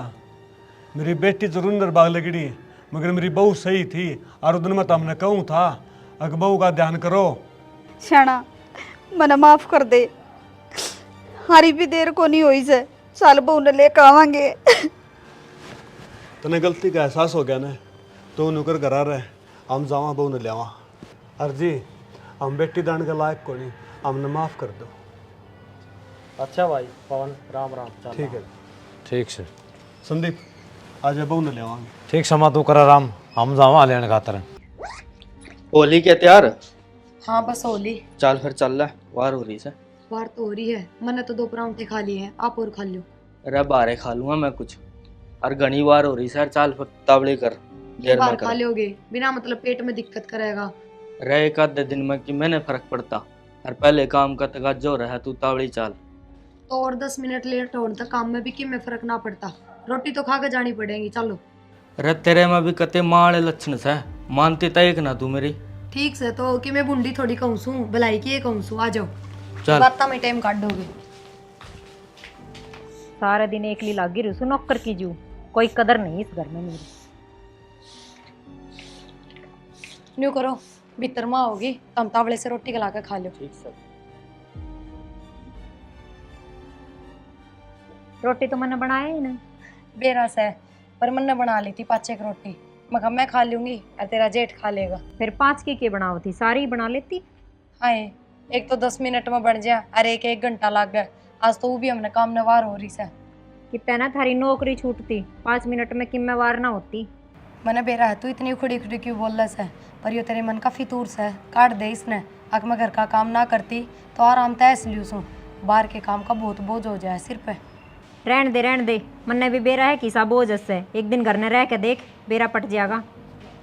Speaker 4: मेरी बेटी जरूर निर्भाग लगड़ी, मगर मेरी बहू सही थी। और उस दिन मैं तुमने कहूँ था अगर बहू का ध्यान करो।
Speaker 2: शाना मना माफ कर दे, हारी भी देर को नहीं हुई से, साल बहू ने लेकर आवांगे।
Speaker 4: तने गलती का एहसास हो गया ना, तो नुकर घर रहे हम जावा बहू ने ले आवा। अर्जी हम बेटी दान के लायक को नहीं, हमने माफ कर दो।
Speaker 8: अच्छा भाई पवन, राम राम। चल
Speaker 4: ठीक है
Speaker 5: ठीक से
Speaker 4: संदीप आज बहू ने ले आवांगे।
Speaker 5: ठीक समा तू करा राम, हम जावा लेने खातर।
Speaker 10: होली क्या तैयार?
Speaker 3: हाँ बस होली।
Speaker 10: चल फिर चल रहा वार हो रही से।
Speaker 3: बार तो हो रही है, मैंने तो 2 परांठे खा लिए हैं, आप और खा लो।
Speaker 10: अरे बारे खा लूंगा मैं कुछ, और घनी बार हो रही सर। चल फिर तावड़ी कर, देर
Speaker 3: बार
Speaker 10: में
Speaker 3: खा
Speaker 10: कर।
Speaker 3: लोगे बिना मतलब पेट में दिक्कत करेगा।
Speaker 10: रहे एक आधे दिन में कि मैंने फर्क पड़ता, और पहले काम का तक जो रहा तू तावड़ी चाल।
Speaker 3: तो और 10 मिनट लेट होने तक काम में भी कि में फर्क ना पड़ता, रोटी तो खा के जानी पड़ेगी। चलो।
Speaker 10: अरे तेरे में भी कते माड़े लक्षण से, मानती तय ना तू मेरी।
Speaker 3: ठीक से तो कि मैं बुंडी थोड़ी कहूँ सू, भलाई की कहूँ सू। आ जाओ,
Speaker 10: चल
Speaker 3: बात में टाइम काट दोगे।
Speaker 1: सारे दिन एकली लागी रही नौकर की जू, कोई कदर नहीं इस घर में मेरी।
Speaker 3: न्यू करो, भीतर माँ होगी, तम तावड़े से रोटी गला के खा लो।
Speaker 10: ठीक सर।
Speaker 1: रोटी तो मैंने बनाया ही ना।
Speaker 3: बेरस है, पर मैंने बना ली थी 5 एक रोटी। मैं खा लूंगी और तेरा जेठ खा लेगा।
Speaker 1: फिर 5 की बनाओ थी, सारी बना लेती।
Speaker 3: हाँ एक तो 10 मिनट में बन जाए, अरे एक घंटा लग गया। आज तो वो भी हमने काम नवार हो रही से।
Speaker 1: कि पहना थारी नौकरी छूटती, 5 मिनट में किम्मेवार ना होती।
Speaker 3: मैंने बेरा है, तू इतनी उखड़ी उखड़ी क्यों बोल रहा है? पर यो तेरे मन का फितूर से काट दे इसने। अगर मैं घर का काम ना करती तो आराम तय इसलिए हूँ, बाहर के काम का बहुत बोझ हो जाए सिर पे।
Speaker 1: रहने दे, मन्ने भी बेरा है कि सा बोझ से। एक दिन घर में रह के देख, बेरा पट जाएगा।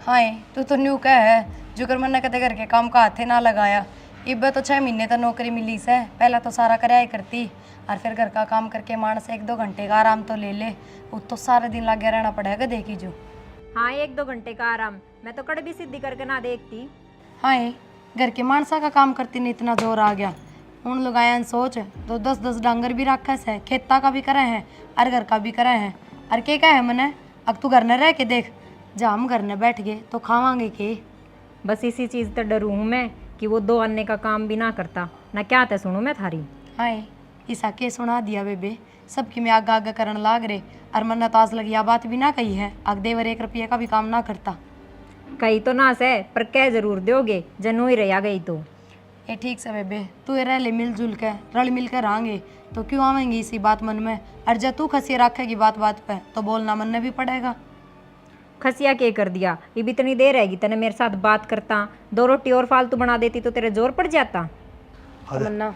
Speaker 3: हाँ तू तो न्यू कह है, जो कर मैंने कदे घर के काम का हाथे ना लगाया। इब्बे तो 6 महीने तक नौकरी मिली से, पहला तो सारा कराया करती, और फिर घर का काम करके मानस 1-2 घंटे का आराम तो ले ले। वो तो सारे दिन लगे रहना पड़ेगा देखी जो।
Speaker 1: हाँ 1-2 घंटे का आराम, मैं तो कड़ भी सिद्धि करके ना देखती।
Speaker 3: हाँ घर के मानसा का काम करती नहीं इतना जोर आ गया। उन लोग आया सोच तो 10-10 डांगर भी रखा है, खेता का भी करे हैं और घर का भी करे हैं। और के क्या है मैंने, अब तू घर न रह के देख, जब हम घर न बैठ गए तो खावांगे के।
Speaker 1: बस इसी चीज़ तो डरू हूँ मैं कि वो 2 अन्य का काम भी ना करता ना। क्या ते सुनूँ मैं थारी।
Speaker 3: हाँ ईसा के सुना दिया बेबे, सबकी मैं आगा आगा करन लाग रे। और मन्ना ताज लगी आ बात भी ना कही है, अग देवर 1 रुपये का भी काम ना करता।
Speaker 1: कही तो ना से, पर कह जरूर दोगे जनू ही रह गई तो।
Speaker 3: ये ठीक से बेबे, तू रह ले मिलजुल के, रल मिल कर आएंगे तो क्यों आवेंगी इसी बात मन में। और जब तू खसी रखेगी बात बात पे तो बोलना मनने भी पड़ेगा।
Speaker 1: खसिया के कर दिया, ये भी इतनी देर रहेगी तने मेरे साथ बात करता। 2 रोटी और फालतू बना देती तो तेरे जोर पड़ जाता।
Speaker 3: मन्ना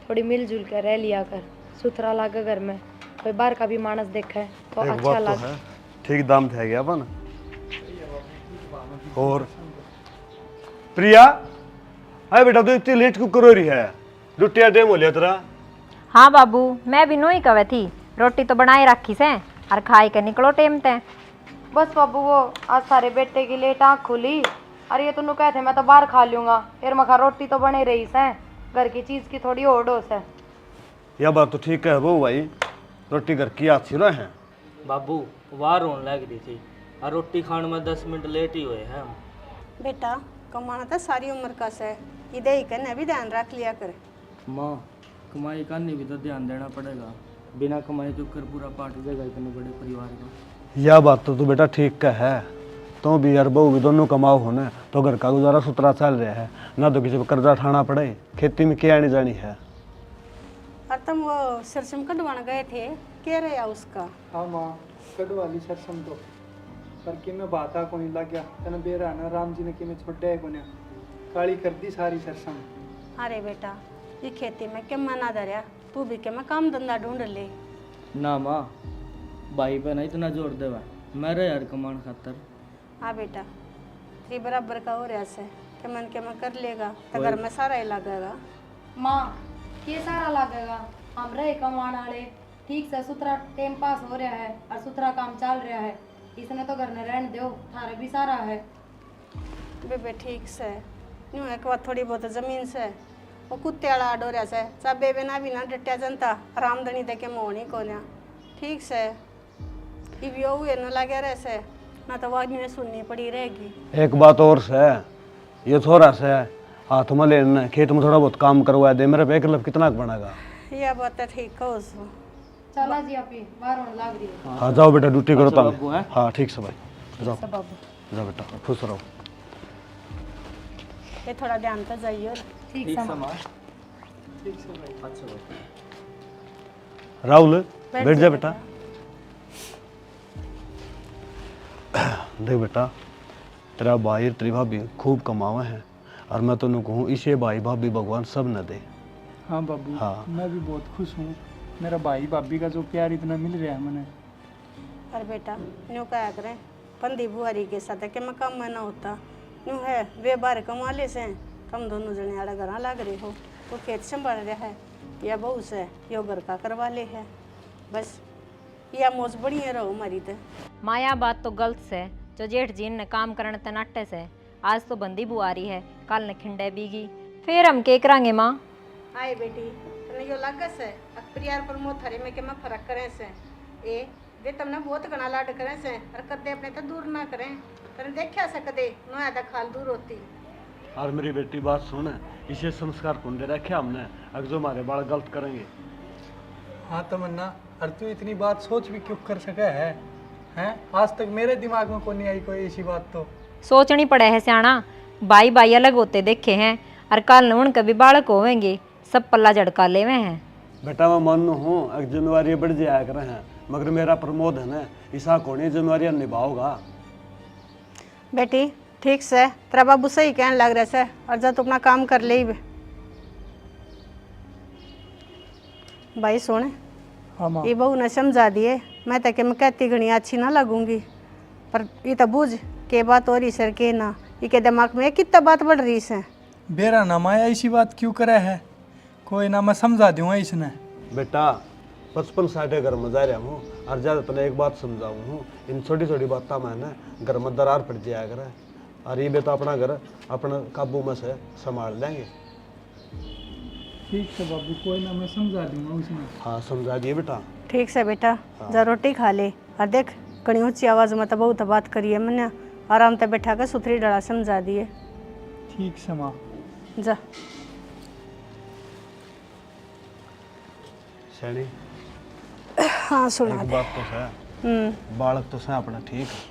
Speaker 3: थोड़ी मिलजुल कर रह लिया कर, सुथरा लागे घर में, कोई बाहर का भी मानस देखे तो अच्छा लगे।
Speaker 4: ठीक दाम थे गया अपन। और प्रिया, अरे बेटा तू इतनी लेट क्यों करो रही है? लुटिया टाइम हो लिया तेरा,
Speaker 11: हाँ बाबू, मैं भी नोई कवे थी, रोटी तो बनाए रखी से और खाई के निकलो टेम ते।
Speaker 3: बस बाबू वो आज सारे बेटे की लेट आँख खुली। अरे ये तुम कहते मैं तो बाहर खा लूंगा, फिर मखा रोटी तो बने रही से, घर की चीज की थोड़ी और डोस है।
Speaker 4: यह बात तो ठीक है वो भाई, रोटी घर की अच्छी रहे हैं।
Speaker 10: बाबू बाहर रोने लग रही थी और रोटी खाने में 10 मिनट लेट ही हुए हैं हम।
Speaker 6: बेटा कमाना तो सारी उम्र का है, इधर ही करना भी ध्यान रख लिया कर।
Speaker 10: माँ कमाई करनी भी तो ध्यान देना पड़ेगा, बिना कमाई तो कर पूरा पाट जाएगा इतने बड़े परिवार का।
Speaker 4: यह बात तो तू बेटा ठीक का है, तो भी यार बहू भी दोनों कमाओ होने तो घर का गुजारा सुथरा चल रहा है, ना तो किसी को कर्जा उठाना पड़े, खेती में क्या आनी जानी है।
Speaker 6: और तुम वो सरसम कटवाने गए थे, क्या रहा उसका?
Speaker 8: हाँ माँ, कटवा ली सरसम तो, पर कि मैं बाता को नहीं लग गया, तने बेरा ना राम जी ने कि मैं छोड़े है कोने, काली कर दी सारी सरसम।
Speaker 6: अरे बेटा ये खेती में क्या मना दरिया, तू भी क्या मैं काम धंधा ढूंढ ले।
Speaker 10: ना माँ, भाई पे नहीं इतना जोर देवा, मेरे यार कमान खातर।
Speaker 6: हाँ बेटा ये बराबर का हो रहा से कि मन के मैं कर लेगा तो घर में सारा ही लगेगा।
Speaker 3: माँ ये सारा लगेगा, हम रहे कमाने वाले, ठीक से सुथरा टाइम पास हो रहा है और सुथरा काम चल रहा है, इसने तो घर में रहने दो, थारे भी सारा है।
Speaker 6: बेबे ठीक से यूँ एक बार थोड़ी बहुत जमीन से वो कुत्ते वाला आडो रहा से सब बेबे ना भी ना डटिया जनता आरामदनी दे के मोहनी को ना ठीक से ये भी हुए न लगे रहे से ना तो आदमी में सुननी पड़ी रहेगी।
Speaker 4: एक बात और से, ये थोड़ा से हाथ में लेना, खेत में थोड़ा बहुत काम करवा दे, मेरे पे एक लफ कितना बनेगा।
Speaker 6: यह बात तो ठीक हो सो।
Speaker 3: चला जी आप बाहर होने लग रही है।
Speaker 4: हाँ जाओ बेटा ड्यूटी करो
Speaker 10: बाबू
Speaker 4: तुम।
Speaker 10: हैं?
Speaker 4: हाँ ठीक से भाई, जाओ
Speaker 3: बाबू
Speaker 4: जाओ बेटा खुश रहो।
Speaker 6: ये थोड़ा ध्यान तो जाइए।
Speaker 3: ठीक है माँ।
Speaker 4: राहुल बैठ जा बेटा। देख बेटा तेरा भाई तेरी भाभी खूब कमावे हैं और मैं तो कहूँ इसे भाई भाभी भगवान सब न दे।
Speaker 8: हाँ बाबू,
Speaker 4: हाँ।
Speaker 8: मैं भी बहुत खुश हूँ, मेरा भाई भाभी का जो प्यार इतना मिल रहा है मैंने।
Speaker 6: और बेटा यूँ क्या करें पंदी बुआरी के साथ के मैं काम में ना होता, यूँ है वे बार कमा ले से कम दोनों जने आड़ा घर लग रहे हो तो खेत संभाल रहा है या बहू से यो घर का करवा ले है, बस या मौज बढ़िया रहो हमारी तो।
Speaker 11: माया बात तो गलत से, जो जेठ जी ने काम करने तनाटे से, आज तो बंदी बुआरी है, कल न खिंडे बीगी, फिर हम के करांगे माँ।
Speaker 6: आए बेटी तने यो लागस है परिवार पर मोह थारे में के मैं फर्क करें से ए वे तुमने बहुत घना लाड करें से और कदे अपने तो दूर ना करें, तने देखा से कदे नो आधा खाल दूर होती।
Speaker 4: और मेरी बेटी बात सुन, इसे संस्कार कौन दे रखे हमने, अगर जो हमारे बाल गलत करेंगे।
Speaker 8: हाँ तमन्ना, और तू इतनी बात सोच भी क्यों कर सका है? हैं आज तक मेरे दिमाग में को नहीं आई कोई ऐसी बात तो।
Speaker 11: सोचनी पड़े है सियाणा, भाई भाई अलग होते देखे हैं और कल न उनके भी बालक होवेंगे, सब पल्ला झड़का लेवे हैं।
Speaker 4: बेटा मैं मान हूँ अगर जिम्मेवारी बढ़ जाया करे हैं, मगर मेरा प्रमोद है ना ईसा कौन जिम्मेवारी निभाओगा।
Speaker 6: बेटी ठीक से तेरा बाबू सही कहने लग रहा है और जा तू अपना काम कर ले भाई। सुन
Speaker 8: हाँ माँ।
Speaker 6: ये बहू ने समझा दिए, मैं तो कि मैं कहती घनी अच्छी ना लगूंगी, पर ये तो बुझ के बात हो रही सर के ना, ये के दिमाग में कितना बात बढ़ रही है।
Speaker 8: बेरा ना माया ऐसी बात क्यों करे है, कोई ना मैं समझा दूंगा इसने।
Speaker 4: बेटा 55-60 घर में जा रहा हूँ और ज़्यादा तने एक बात समझाऊँ हूँ, इन छोटी छोटी बातों में ना घर में दरार पड़ जाया करे, और ये बेटा अपना घर अपने काबू में से संभाल लेंगे।
Speaker 8: ठीक है बाबू, कोई ना मैं समझा दूंगा उसने।
Speaker 4: हाँ समझा दिए बेटा।
Speaker 6: ठीक से बेटा जा रोटी खा ले और देख कड़ी ऊँची आवाज़ में तो बहुत बात करिए, मैंने आराम से बैठा कर सुथरी डरा समझा दिए।
Speaker 8: ठीक से माँ।
Speaker 6: जा
Speaker 4: सैनी
Speaker 6: हाँ सुना
Speaker 4: एक
Speaker 6: दे।
Speaker 4: बात तो है, बालक तो है अपना ठीक है,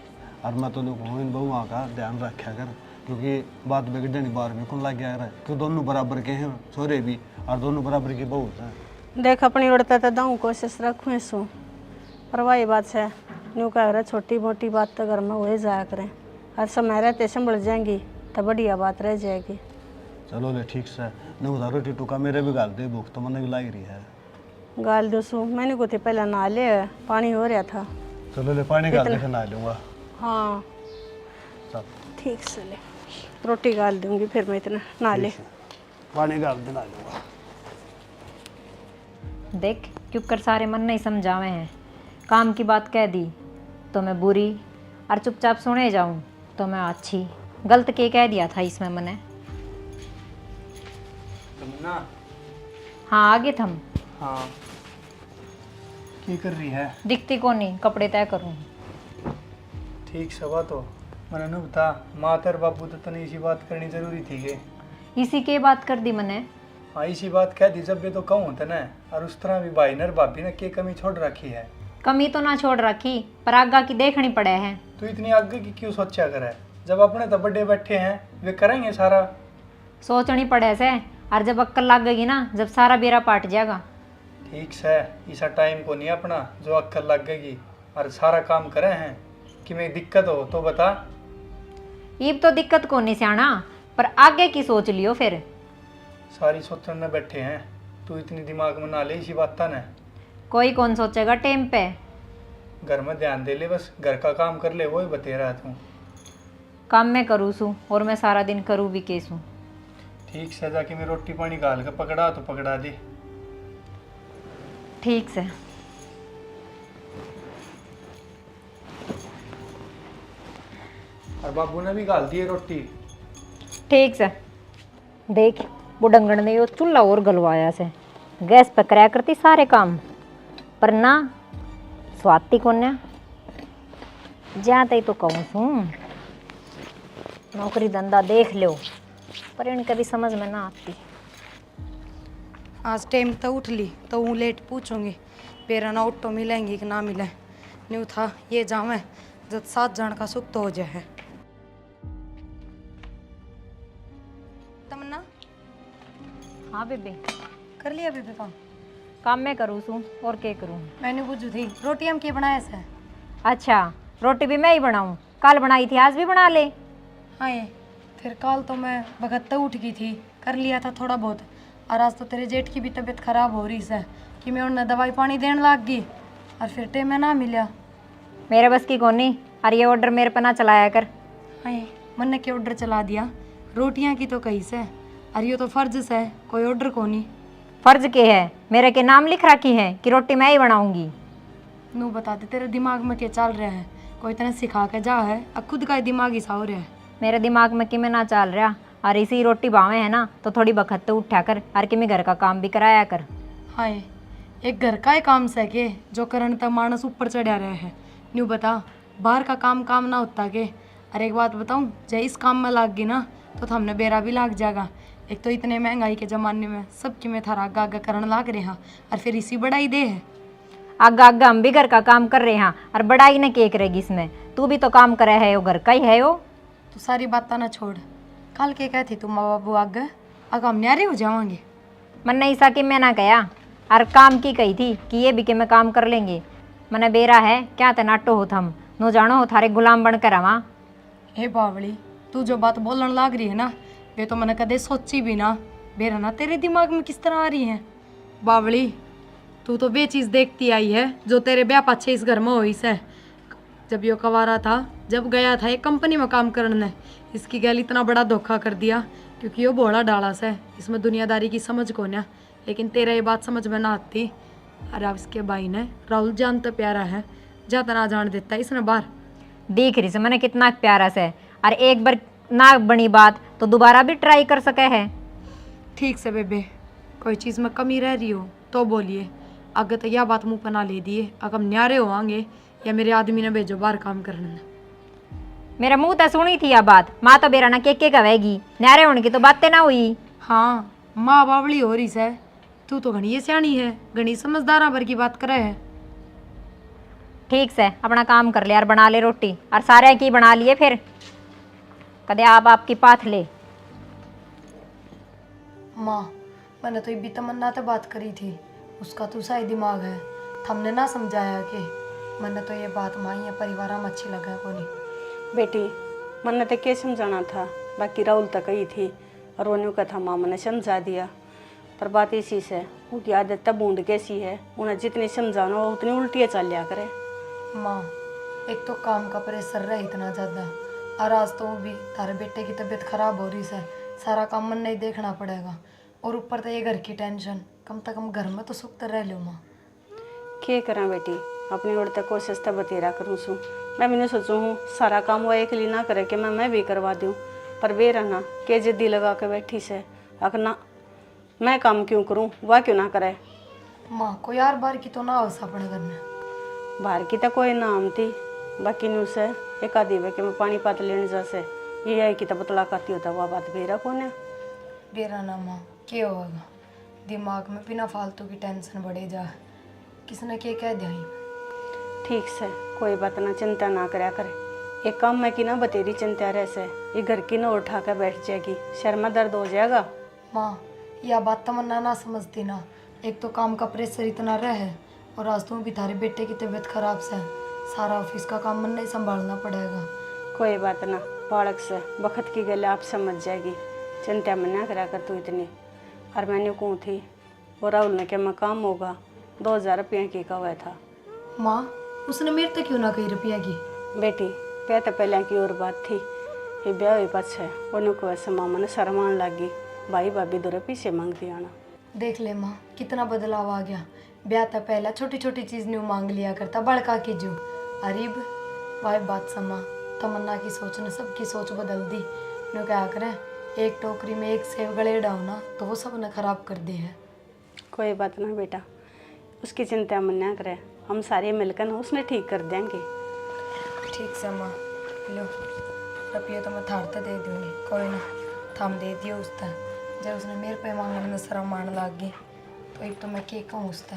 Speaker 4: और मैं तो कहूँ इन बहुआ का ध्यान रखा कर, क्योंकि बात बिगड़ने बार में कौन लग गया रहा है, क्यों दोनों बराबर के हैं छोरे भी और दोनों बराबर की बहू है।
Speaker 6: देख अपनी उड़ता तो दाऊँ कोशिश रखूँ सो, पर वही बात है यूँ कह रहे छोटी मोटी बात तो घर में हो जाया करें, और समय रहते संभल जाएंगी तो बढ़िया बात रह जाएगी।
Speaker 4: चलो ले ठीक से न उधर रोटी टुका मेरे भी गाल दे, भूख तो मैंने भी लाई रही है।
Speaker 6: गाल दो सू मैंने को थे पहले नहा ले, पानी हो रहा था।
Speaker 4: चलो ले पानी गाल के नहा लूँगा।
Speaker 6: हाँ
Speaker 4: चल
Speaker 6: ठीक से ले रोटी गाल दूंगी फिर मैं इतना नहा ले।
Speaker 4: पानी गाल के नहा लूँगा।
Speaker 11: देख क्यों कर सारे मन नहीं समझावे हैं। काम की बात कह दी तो मैं बुरी, और चुपचाप सुने जाऊं तो मैं अच्छी। गलत के कह दिया था इसमें मैंने।
Speaker 8: तमन्ना।
Speaker 11: हाँ आगे थम।
Speaker 8: हाँ क्या कर रही है?
Speaker 11: दिखती कौन नहीं, कपड़े तय करूँ।
Speaker 8: ठीक सवा तो मैंने नु बता, माँ तेरे बाबू तो तने इसी बात करनी जरूरी थी के?
Speaker 11: इसी के बात कर दी मैंने।
Speaker 8: हाँ इसी बात कह दी जब ये तो कहूँ तने। और उस तरह भी भाई ने और भाभी ने के कमी छोड़ रखी है?
Speaker 11: कमी तो ना छोड़ रखी, पर आगा की देखनी पड़े है।
Speaker 8: तू इतनी आगे की क्यों सोचा करे? जब अपने तो बड़े बैठे हैं, वे करेंगे सारा।
Speaker 11: सोचनी पड़े से, और जब अक्कल लग गई ना, जब सारा बेरा पाट जाएगा।
Speaker 8: ठीक से ऐसा टाइम को नहीं अपना जो अक्कल लग गई और सारा काम करे हैं। कि में दिक्कत हो तो बता।
Speaker 11: ईब तो दिक्कत को नहीं सियाना, पर आगे की सोच लियो फिर।
Speaker 8: सारी सोचने में बैठे हैं, तू इतनी दिमाग में ना ले इसी बात था ना।
Speaker 11: कोई कौन सोचेगा टाइम पे।
Speaker 8: घर में ध्यान दे ले, बस घर का काम कर ले, वही बते रहा तू।
Speaker 11: काम मैं करूँ सू, और मैं सारा दिन करूँ भी केसू।
Speaker 8: ठीक से जाके मैं रोटी पानी गाल के पकड़ा तो पकड़ा दे।
Speaker 11: ठीक से।
Speaker 8: और बाबू ने भी गाल दिए रोटी।
Speaker 11: ठीक से। देख वो डंगण ने यो चूल्हा और गलवाया से, गैस पे कराया करती सारे काम, पर ना स्वाति कोन्या जाते ही तो कहूँ सू नौकरी धंधा देख लो, पर इनके भी समझ में ना आती।
Speaker 3: आज टाइम तो उठ ली तो हूँ लेट पूछूंगी पेरा ना ऑटो मिलेंगी कि ना मिले। न्यू था ये जावे जब 7 जन का सुख तो हो जाए। तमन्ना।
Speaker 11: हाँ बेबे।
Speaker 3: कर लिया बेबे
Speaker 11: काम मैं करूँ सू, और क्या करूँ।
Speaker 3: मैंने पूछू थी रोटी हम क्या बनाया से?
Speaker 11: अच्छा रोटी भी मैं ही बनाऊँ? कल बनाई थी, आज भी बना ले।
Speaker 3: हाँ ये फिर कल तो मैं बगत्ता उठ गई थी, कर लिया था थोड़ा बहुत। और आज तो तेरे जेठ की भी तबीयत खराब हो रही है कि मैं उन्हें दवाई पानी देने लग गई, और फिर टाइम में ना मिला।
Speaker 11: मेरे बस की कोनी, और ये ऑर्डर मेरे पे ना चलाया कर।
Speaker 3: हाँ मन ने क्या ऑर्डर चला दिया? रोटियां की तो कहीं से, और ये तो फर्ज से, कोई ऑर्डर को नहीं।
Speaker 11: फर्ज के है? मेरे के नाम लिख रखी है कि रोटी मैं ही बनाऊंगी।
Speaker 3: नू बता दे तेरे दिमाग में क्या चल रहा है? कोई तरह सिखा के जा है, अब खुद का ही दिमाग ही सा हो रहा है।
Speaker 11: मेरे दिमाग में कि मैं ना चल रहा, और इसी रोटी भावे है ना तो थोड़ी बखत तो उठा कर, और कि मैं घर का काम भी कराया कर।
Speaker 3: हाँ एक घर का ही काम से के जो करन तक मानस ऊपर चढ़ा रहे हैं। न्यू बता बाहर का काम ना होता के? अरे एक बात बताऊँ, जब इस काम में लाग गई ना तो हमने बेरा भी लाग जाएगा। एक तो इतने महंगाई के ज़माने में सबकी में थारा आगा आगा करन लाग रहे हैं, और फिर इसी बढ़ाई दे है।
Speaker 11: आगा आगा हम भी घर का काम कर रहे हैं, और बड़ाई ने के करेगी इसमें? तू भी तो काम करे है, वो घर का ही है वो।
Speaker 3: तू सारी बात ना छोड़, कल के कहती तू माँ बाबू आगे आगे हम न्यारे हो जावांगे।
Speaker 11: मन नहीं सा कि मैं ना कया, और काम की कही थी कि ये भी कि मैं काम कर लेंगे। मैंने बेरा है क्या ते नाटो हो थम, नो जानो हो थारे गुलाम बन कर आवा।
Speaker 3: हे बावली तू जो बात बोलने लग रही है ना, वे तो मैंने कदे सोची भी ना। बेरा ना तेरे दिमाग में किस तरह आ रही है? बावली तू तो वे चीज़ देखती आई है जो तेरे ब्याह पाछे इस घर में हुई से। जब यो कवारा था, जब गया था एक कंपनी में काम करने, इसकी गैल इतना बड़ा धोखा कर दिया क्योंकि यो भोला डाला से, इसमें दुनियादारी की समझ को ना। लेकिन तेरा ये बात समझ में ना आती। और अब इसके भाई ने राहुल जान तो प्यारा है, जाता ना जान देता इसने बाहर।
Speaker 11: देख रही से मैंने कितना प्यारा से, और एक बार ना बनी बात तो दोबारा भी ट्राई कर सके है।
Speaker 3: ठीक से बेबे, कोई चीज़ में कमी रह रही हो तो बोलिए। आगे तो यह बात मुँह पर ना ले दिए, अगर हम न्यारे होंगे या मेरे आदमी ने भेजो बाहर काम करने।
Speaker 11: मेरा मुंह तो सुनी थी यह बात, माँ तो बेरा ना के कहेगी, न्यारे होने की तो बातें ना हुई।
Speaker 3: हाँ माँ बावली हो रही है, तू तो घनी सियाणी है, घनी समझदारा भर की बात करे है।
Speaker 11: ठीक से अपना काम कर ले, यार बना ले रोटी, और सारे की बना लिए फिर कदे आप आपकी पाथ ले।
Speaker 3: माँ मैंने तो ये भी तमन्ना से बात करी थी, उसका तो सही दिमाग है, हमने ना समझाया कि मैंने तो ये बात माँ या परिवार में अच्छी लगा को नहीं।
Speaker 6: बेटी मैंने तो क्या समझाना था, बाकी राहुल तक ही थी और वो न्यू का था, माँ मैंने समझा दिया। पर बात इसी से उनकी आदत तब बूंद कैसी है, उन्हें जितनी समझाना हो उतनी उल्टियाँ चल लिया करे।
Speaker 3: माँ एक तो काम का प्रेशर रहा इतना ज़्यादा, और आज तो भी तारे बेटे की तबीयत खराब हो रही है, सारा काम मन नहीं देखना पड़ेगा। और ऊपर तो ये घर की टेंशन, कम से कम घर में तो सुख तो रह लो माँ।
Speaker 6: के करा बेटी, अपनी ओर तक कोशिश तो बतेरा करूँ सू। मैं मैंने सोचूँ हूँ सारा काम वो अकेली ना करे कि मैं भी करवा दूँ, पर वे रहना के जिद्दी लगा के बैठी से अकना मैं काम क्यों करूँ, वह क्यों ना करे।
Speaker 3: माँ को यार बार की तो ना हो अपने घर में।
Speaker 6: बाहर की तो कोई नाम थी, बाकी न्यू से एक आधी वे कि मैं पानी पात लेने जैसे ये है कि तो बतला करती होता वह बात बेरा कौन है।
Speaker 3: बेरा ना माँ, क्या होगा, दिमाग में बिना फालतू की टेंशन बढ़े जा, किसने क्या कह दिया।
Speaker 6: ठीक से कोई बात ना, चिंता ना करया करे। एक काम मैं की ना बतेरी चिंता रह से ये घर की ना उठा कर बैठ जाएगी, शर में दर्द हो जाएगा।
Speaker 3: माँ यह बात तमन्ना ना समझती ना, एक तो काम का प्रेशर इतना रहे और आज तुम भी थारे बेटे की तबीयत खराब से सारा ऑफिस का काम मन नहीं संभालना पड़ेगा।
Speaker 6: कोई बात ना, बालक से वक्त की गले आप समझ जाएगी, चिंता में ना करा कर तू इतनी। और मैंने कहूँ थी वो राहुल ने क्या मैं काम होगा 2000 रुपये की का हुआ था।
Speaker 3: माँ उसने मेरे तक क्यों ना कही रुपया की।
Speaker 6: बेटी पे तो पहले की और बात थी, ये ब्याह हुई पाछे उन्होंने को ऐसे मामा ने शर्मान लगी, भाई भाभी दो पीछे मांगती आना।
Speaker 3: देख ले माँ कितना बदलाव आ गया, ब्याह था पहला छोटी छोटी चीज़ न्यू मांग लिया करता, बड़का की जू अरीब भाई बात समा। तमन्ना की सोच ने सबकी सोच बदल दी। न्यू क्या करें, एक टोकरी में एक सेब गले डाओ ना तो वो सब ने खराब कर दी है।
Speaker 6: कोई बात ना बेटा, उसकी चिंता मन ना करे, हम सारे मिलकर ना उसने ठीक कर देंगे।
Speaker 3: ठीक से माँ, लो रुपये तो मैं थारते दे दूँगी, कोई ना थम दे दियो उसका। जब उसने मेरे पे मांगने में शर्म मान लग गई तो एक तो मैं क्या कहूँ उसका।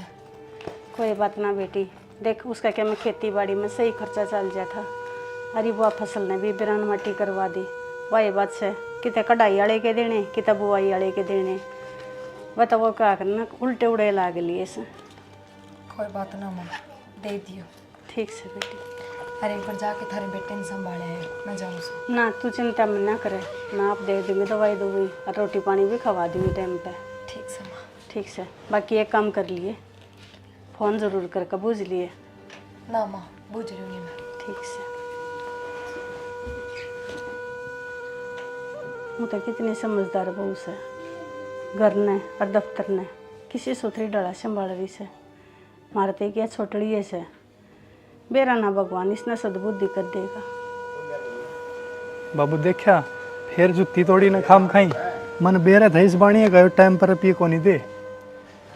Speaker 6: कोई बात ना बेटी, देख उसका क्या मैं खेती बाड़ी में सही खर्चा चल जाता था। अरे वह फसल ने भी बिरान मट्टी करवा दी, वही बात से कितने कढ़ाई वाले के देने कितने बुआई वाले के देने, बता वो क्या करना उल्टे उड़े लाग लिए से।
Speaker 3: कोई बात ना माँ, दे दियो।
Speaker 6: ठीक से बेटी।
Speaker 3: अरे एक बार जाके थारे बेटे ने संभाले है, मैं जाऊँ सो।
Speaker 6: ना तू चिंता में ना करे, मैं आप दे दूँगी दवाई दूँगी और रोटी पानी भी खवा दूँगी टाइम पे।
Speaker 3: ठीक से माँ।
Speaker 6: ठीक से, बाकी एक काम कर लिए, फ़ोन ज़रूर करके बूझ लिए।
Speaker 3: ना माँ बूझ रही हूँ मैं।
Speaker 6: ठीक से। वो तो कितनी समझदार बहू से, घर ने और दफ्तर ने किसी सुथरी डला संभाल रही से, मारते क्या छोटड़ी है से बेरा ना भगवान इसने सद्बुद्धि कर देगा।
Speaker 8: बाबू देखा फिर जुत्ती तोड़ी ना खाम खाई, मन बेरा था इस बाणी गयो टाइम पर पिए को नहीं दे।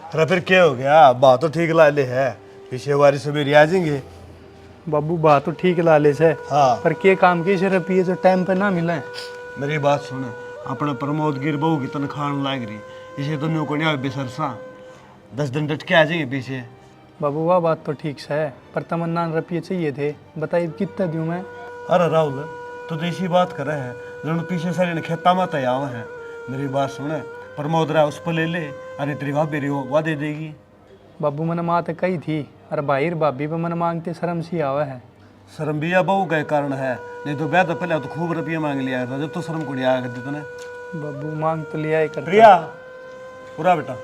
Speaker 4: अरे फिर क्या हो गया, बात तो ठीक ला ले है, पीछे वारी से भी आ जाएंगे।
Speaker 8: बाबू बात तो ठीक ला ले से,
Speaker 4: हाँ
Speaker 8: पर के काम की से रुपये जो टाइम पे ना मिले।
Speaker 4: मेरी बात सुन, अपना प्रमोद गिर बहू की तनख्वाह लाग रही, इसे तो न्यू को नहीं बेसरसा 10 दिन डट के आ जाएंगे पीछे।
Speaker 8: बाबू वह बात तो ठीक से है, पर तमन्ना रुपये चाहिए थे, बताइए कितना दूं मैं।
Speaker 4: अरे राहुल तू तो इसी बात कर रहा है, जो पीछे सारे ने खेता में तैयार है। मेरी बात सुन, प्रमोद रहा उस पर ले ले, अरे तेरी भाभी रही वह दे देगी।
Speaker 8: बाबू मैंने माँ तो कही थी, अरे भाई भाभी पे मन मांगते शर्म सी आवा है।
Speaker 4: शर्म भी या बहू का कारण है, नहीं तो ब्याह तो पहले तो खूब रुपये मांग लिया था, जब तो शर्म को आया करती तूने।
Speaker 8: बाबू मांग तो लिया ही करता।
Speaker 4: प्रिया पूरा बेटा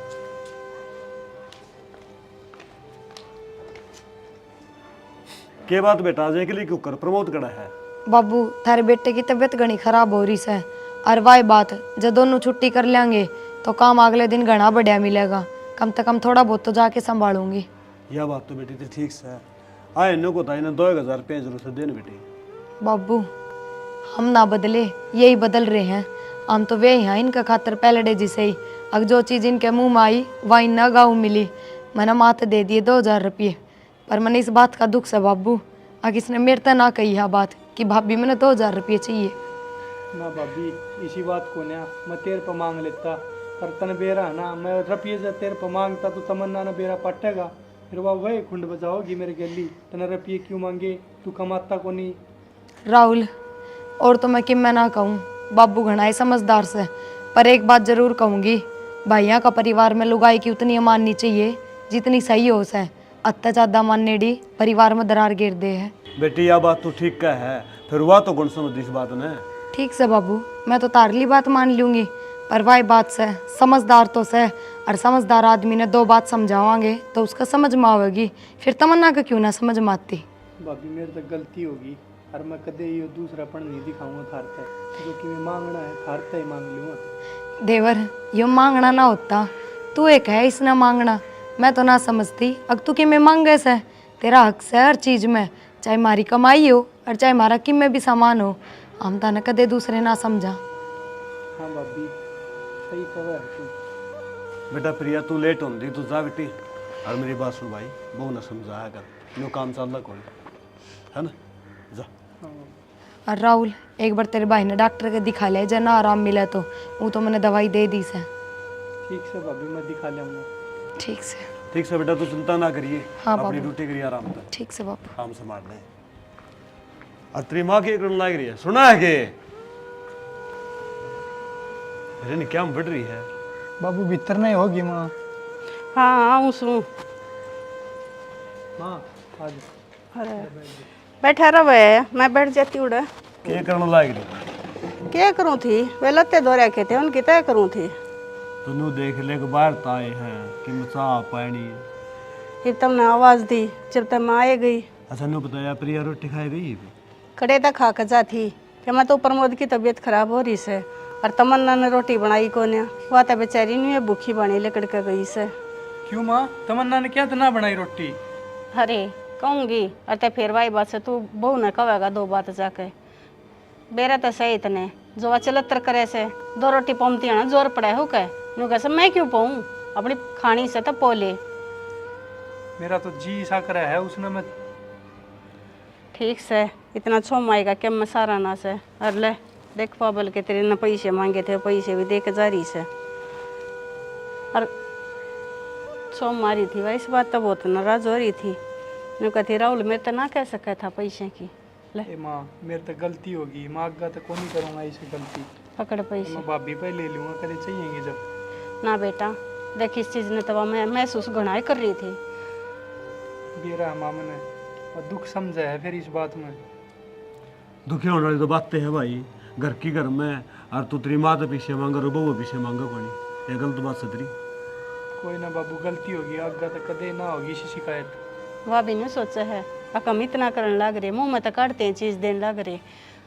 Speaker 4: के बात बेटा आज के लिए क्यों कर प्रमोद कड़ा है।
Speaker 3: बाबू थारे बेटे की तबीयत घनी खराब हो रही है, और वाई बात जब दोनों छुट्टी कर लेंगे तो काम अगले दिन घना बढ़िया मिलेगा, कम से कम थोड़ा बहुत तो जाके संभालूंगी।
Speaker 4: यह बात तो बेटी तो ठीक से है, आए इन्हों को था इन्हें 2000 रुपये जरूर से देने बेटी।
Speaker 3: बाबू हम ना बदले यही बदल रहे हैं, हम तो वे हैं इनका खातर पहले जिसे ही अगर जो चीज़ इनके मुंह में आई वह इन्ना गाँव मिली। मैंने माते दे दिए 2000 रुपये, पर मैंने इस बात का दुख से बाबू अगर इसने मेरे तक ना कही है बात कि भाभी मैंने 2000 रुपये चाहिए।
Speaker 8: ना भाभी इसी बात को ना मैं तेरे पर मांग लेता, पर तन बेरा ना मैं रुपये से तेरे पर मांगता तो तमन्ना ना बेरा पटेगा, फिर वही खुंड बजाओगी मेरे गली। तना रुपये क्यों मांगे, तू कमाता को नहीं।
Speaker 3: राहुल और तो मैं कि मैं ना कहूँ, बाबू घना है समझदार से, पर एक बात जरूर कहूँगी, भाइयों का परिवार में लुगाई की उतनी माननी चाहिए जितनी सही हो से, अत्ता ज़्यादा मानने डी परिवार में दरार गिर दे है।
Speaker 4: बेटी यह बात तो ठीक का है, फिर वह तो गुण समझ इस बात ने।
Speaker 3: ठीक से बाबू मैं तो तारली बात मान लूँगी, पर वही बात से समझदार तो से, और समझदार आदमी ने 2 बात समझावांगे तो उसका समझ में आवेगी, फिर तमन्ना का क्यों ना समझ में आती।
Speaker 8: भाभी मेरे तो गलती होगी, और मैं कदे ये दूसरा पण नहीं दिखाऊंगा थारता, जो कि मैं मांगना है थारता ही मांग लूँगा।
Speaker 3: देवर यो मांगना ना होता, तू एक है इसने मांगना, मैं तो ना समझती। अब तू कि मैं मांगे से, तेरा हक से हर चीज में, चाहे मारी कमाई हो और चाहे मारा किम में भी सामान हो। हम तो न कदे दूसरे ना समझा।
Speaker 8: हाँ भाभी सही कह रहा है तू।
Speaker 4: बेटा प्रिया तू लेट होंगी तू जा बेटी, और मेरी बात सुन भाई, बहु ना समझाया कर, नो काम चलता कौन है ना, जा।
Speaker 3: और राहुल, एक बार तेरे भाई ने डॉक्टर के दिखा ले, जना आराम मिले तो वो तो मैंने दवाई दे दी से।
Speaker 8: ठीक से भाभी मैं दिखा लियाऊंगा।
Speaker 3: ठीक से।
Speaker 4: ठीक से बेटा तू चिंता ना करिए,
Speaker 3: हाँ
Speaker 4: अपनी
Speaker 3: बाबू।
Speaker 4: ड्यूटी करिए आराम से,
Speaker 3: ठीक से बाबू।
Speaker 4: काम संभाल ले। और तेरी माँ की एक रन लग रही है, सुना है कि अरे क्या बढ़ रही है
Speaker 8: बाबू भीतर नहीं होगी माँ।
Speaker 6: हाँ आऊँ सू।
Speaker 8: माँ आज
Speaker 6: अरे बैठा रहे, मैं बैठ जाती उड़ा।
Speaker 4: क्या करने लग रही
Speaker 6: क्या करूँ थी, वे लत्ते दो रखे थे उनकी तय करूँ थी।
Speaker 4: तू देख ले के बाहर ताए हैं कि चाह पानी।
Speaker 6: फिर तुमने आवाज दी जब तक मैं आए गई।
Speaker 4: अच्छा नु बताया प्रिया रोटी खाई गई?
Speaker 6: कड़े तक खा कर जा थी कि मैं तो प्रमोद की तबीयत खराब हो रही से, और तमन्ना ने रोटी बनाई कोने, वह तो बेचारी नहीं है भूखी बनी लकड़ के गई से।
Speaker 8: क्यों माँ, तमन्ना ने क्या तो ना बनाई रोटी?
Speaker 6: अरे कहूँगी अरे फिर भाई बात से तू बहू ने कहेगा दो बात जाके, बेरा तो सही इतने जो अचलत्र करे से दो रोटी पमती है ना जोर पड़े हो कह नु कैसे मैं क्यों पाऊँ, अपनी खानी से तो पोले।
Speaker 8: मेरा तो जी सा करा है उसने। मैं
Speaker 6: ठीक से इतना छोम आएगा क्या मैं सारा ना से, और ले देख पाबल के तेरे ने पैसे मांगे थे, पैसे भी दे के जा रही से, और छोम मारी थी वैसे बात तो बहुत नाराज हो रही थी। नु कहती राहुल मेरे तो ना कह सका था पैसे की। ले
Speaker 8: ए माँ मेरे तो गलती होगी, माँ का तो कौन ही करूँगा इसे गलती।
Speaker 6: पकड़ पैसे।
Speaker 8: मैं भाभी पे ले लूँगा, कभी चाहिएंगे जब।
Speaker 6: ना बेटा देख इस चीज़ ने तो मैं महसूस गुनाह कर रही थी।
Speaker 8: बेरा मामा ने और दुख समझा है फिर इस बात में।
Speaker 4: दुखी होने वाली तो बातें है भाई, घर की घर में, और तू तेरी माँ तो पीछे मांगा रो बहू पीछे मांगा कोनी, ये गलत बात से तेरी।
Speaker 8: कोई ना बाबू गलती होगी, आगे तो कदे ना होगी इसी शिकायत।
Speaker 6: वह भी नहीं सोचा है अकम इतना करने लग रहे, मुंह में तो काटते हैं चीज़ देने लग रहे,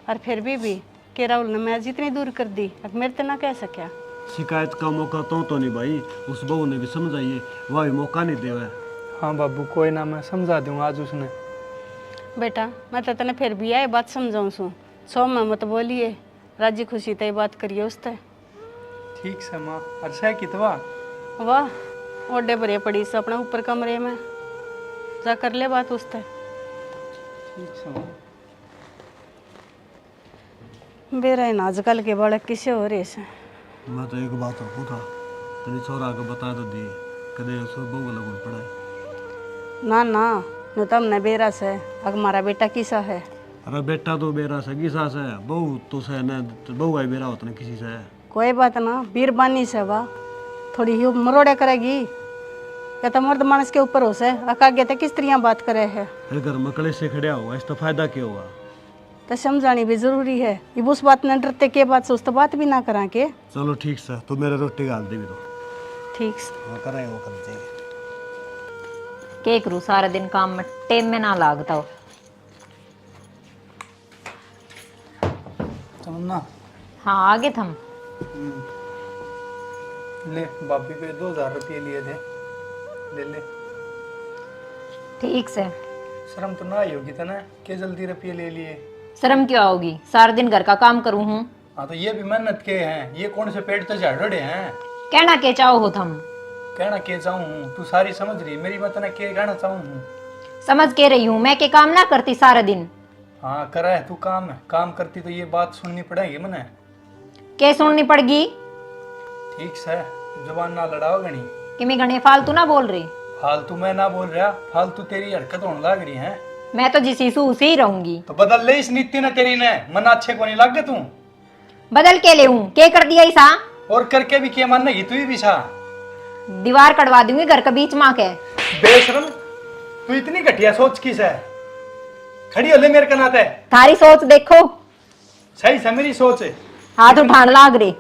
Speaker 6: और फिर भी के राहुल ने मैं जितनी दूर कर दी अब मेरे तो ना कह सका।
Speaker 4: शिकायत का मौका तो नहीं भाई, उस बहू ने भी समझाइए, वह भी मौका नहीं देवा।
Speaker 8: हाँ बाबू कोई ना, मैं समझा दूंगा आज उसने।
Speaker 6: बेटा मैं तो तने फिर भी आए बात समझाऊँ सू, सो में मत बोलिए, राजी खुशी तय बात करिए उससे।
Speaker 8: ठीक से माँ। और सह कितवा?
Speaker 6: वाह ओडे भरे पड़ी से अपने ऊपर कमरे में, जा कर ले बात उससे।
Speaker 8: ठीक से माँ।
Speaker 6: बेरा इन आजकल के बालक किसे हो रहे से।
Speaker 4: मैं तो एक बात रखू था, तेरी छोरा को बता तो दिए, कदे उसको बहू लगन पड़ा है।
Speaker 6: ना ना नु तमने बेरा से अग हमारा बेटा किसा है।
Speaker 4: अरे बेटा तो बेरा सगी सास है, बहू तो से न, बहू आई बेरा होता ना किसी से है।
Speaker 6: कोई बात ना, बीरबानी से वाह थोड़ी ही मरोड़े करेगी, या तो मर्द मानस के ऊपर हो से आगे तो किस तरह बात करे है।
Speaker 4: फिर घर में कले से खड़िया हुआ, इसका फायदा क्या हुआ?
Speaker 6: तो समझानी भी जरूरी है, ये उस बात न डरते के बात से उस तो बात भी ना करा के।
Speaker 4: चलो ठीक से, तू मेरे रोटी गाल दे भी तो
Speaker 6: ठीक से
Speaker 4: वो करेंगे, वो कर देंगे।
Speaker 11: के करूँ सारा दिन काम में टेम में ना लागता हो।
Speaker 8: तमन्ना
Speaker 11: हाँ आगे थम।
Speaker 8: ले भाभी पे 2000 रुपये लिए थे, ले ले।
Speaker 11: ठीक से।
Speaker 8: शर्म तो ना ही होगी तना के जल्दी रुपये ले लिए।
Speaker 11: शर्म क्यों आओगी, सारा दिन घर का काम करूँ हूँ।
Speaker 8: हाँ तो ये भी मेहनत के हैं, ये कौन से पेट तो झाड़ोड़े हैं।
Speaker 11: कहना के चाहो हो थम?
Speaker 8: कहना के चाहूँ हूँ, तू सारी समझ रही, मेरी बात ना के कहना चाहूँ हूँ।
Speaker 11: समझ के रही हूँ, मैं के काम ना करती सारा दिन।
Speaker 8: हाँ करा है तू काम है, काम करती तो ये बात सुननी पड़ेगी मने।
Speaker 11: के सुननी पड़गी?
Speaker 8: ठीक से जुबान ना लड़ाओ गणी।
Speaker 11: कि मैं घने फालतू ना बोल रही।
Speaker 8: फालतू मैं ना बोल रहा, फालतू तेरी हरकत होने लग रही है।
Speaker 11: मैं तो जिस हिस्सू उसे ही रहूंगी।
Speaker 8: तो बदल ले इस नीति ना तेरी ने, मन अच्छे को नहीं लग गया तू।
Speaker 11: बदल के ले हूँ, के कर दिया ऐसा?
Speaker 8: और करके भी क्या मानेगी तू ही भी सा।
Speaker 11: दीवार कटवा दूंगी घर के बीच माँ के।
Speaker 8: बेशरम तू इतनी घटिया सोच किस है, खड़ी हो ले मेरे कनाते।
Speaker 11: थारी सोच देखो।
Speaker 8: सही से मेरी सोच है।
Speaker 11: हाथ उठान लाग रहे,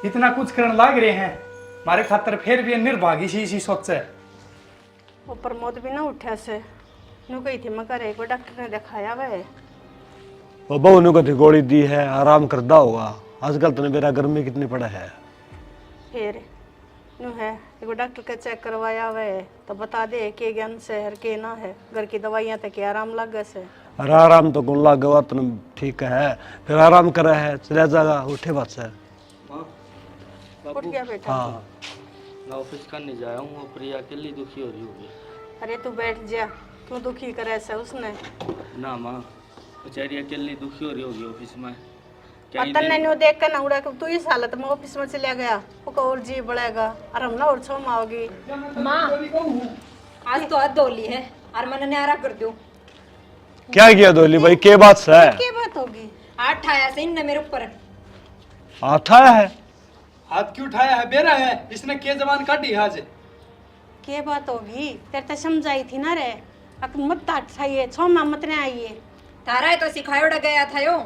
Speaker 8: इतना कुछ करने लाग रहे हैं मारे खातर, फिर भी निर्भागी सी इसी सोच से।
Speaker 6: वो प्रमोद भी ना उठा से, नु गई थी मैं घर, एक बार डॉक्टर ने दिखाया वह
Speaker 4: वो बहू ने को गोली दी है, आराम करदा होगा। आजकल तो मेरा गर्मी कितनी पड़ा है।
Speaker 6: फिर नु है एगो डॉक्टर के चेक करवाया हुआ है तो बता दे के ज्ञान से हर के ना है घर की दवाइयाँ तक के आराम लग से
Speaker 4: अरे आराम तो गुण लग गया तो ठीक है, फिर आराम करे है चला जाएगा उठे बात से।
Speaker 6: उठ गया बेटा।
Speaker 4: हाँ
Speaker 10: मैं ऑफिस का नहीं जाया हूँ, प्रिया अकेली दुखी हो रही होगी।
Speaker 6: अरे तू बैठ जा, क्यों दुखी करे से उसने?
Speaker 10: ना माँ, बेचारी अकेली दुखी हो रही होगी ऑफिस में।
Speaker 6: पता नहीं नु देख कर ना उड़ा तू इस हालत में ऑफिस में चला गया, वो और जी बढ़ेगा और हम ना और छो माओगी।
Speaker 11: माँ आज तो हाथ धो ली है और मन न्यारा कर दो।
Speaker 4: क्या किया दोली भाई, के बात से है?
Speaker 6: क्या बात होगी?
Speaker 11: हाथ ठाया से इन मेरे ऊपर।
Speaker 4: हाथ आया है?
Speaker 8: हाथ क्यों उठाया है? बेरा है, इसने के जबान काटी आज।
Speaker 6: क्या बात होगी? तेरे तो समझाई थी ना रे, अब मत ठाइए, छो मां मत ने आइए।
Speaker 11: तारा तो सिखायोड़ा गया था यो।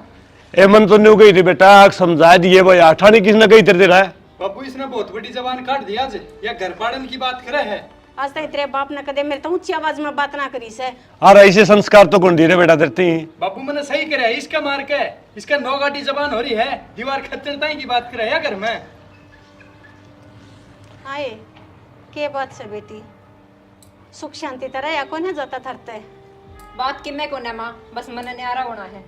Speaker 4: ए मन तो नहीं गई थी बेटा, समझा दिए भाई, आठा नहीं किसने कही तेरे रहा है।
Speaker 8: बाबू इसने बहुत बड़ी जबान काट दी आज, या घर बाड़न की बात करे है।
Speaker 6: आज तक तेरे बाप ने कदे मेरे तो ऊंची आवाज में बात ना करी से।
Speaker 4: अरे ऐसे संस्कार तो कौन दे रहे बेटा तेरे?
Speaker 8: बाबू मैंने सही करे, इसका मार के इसका नौगाटी जबान हो रही है, दीवार खच्चरताई की बात करे है घर में।
Speaker 6: आए के बात से बेटी, सुख शांति तरह या कोने जाता थरते।
Speaker 11: बात कि मैं कोने माँ, बस मन न्यारा होना है।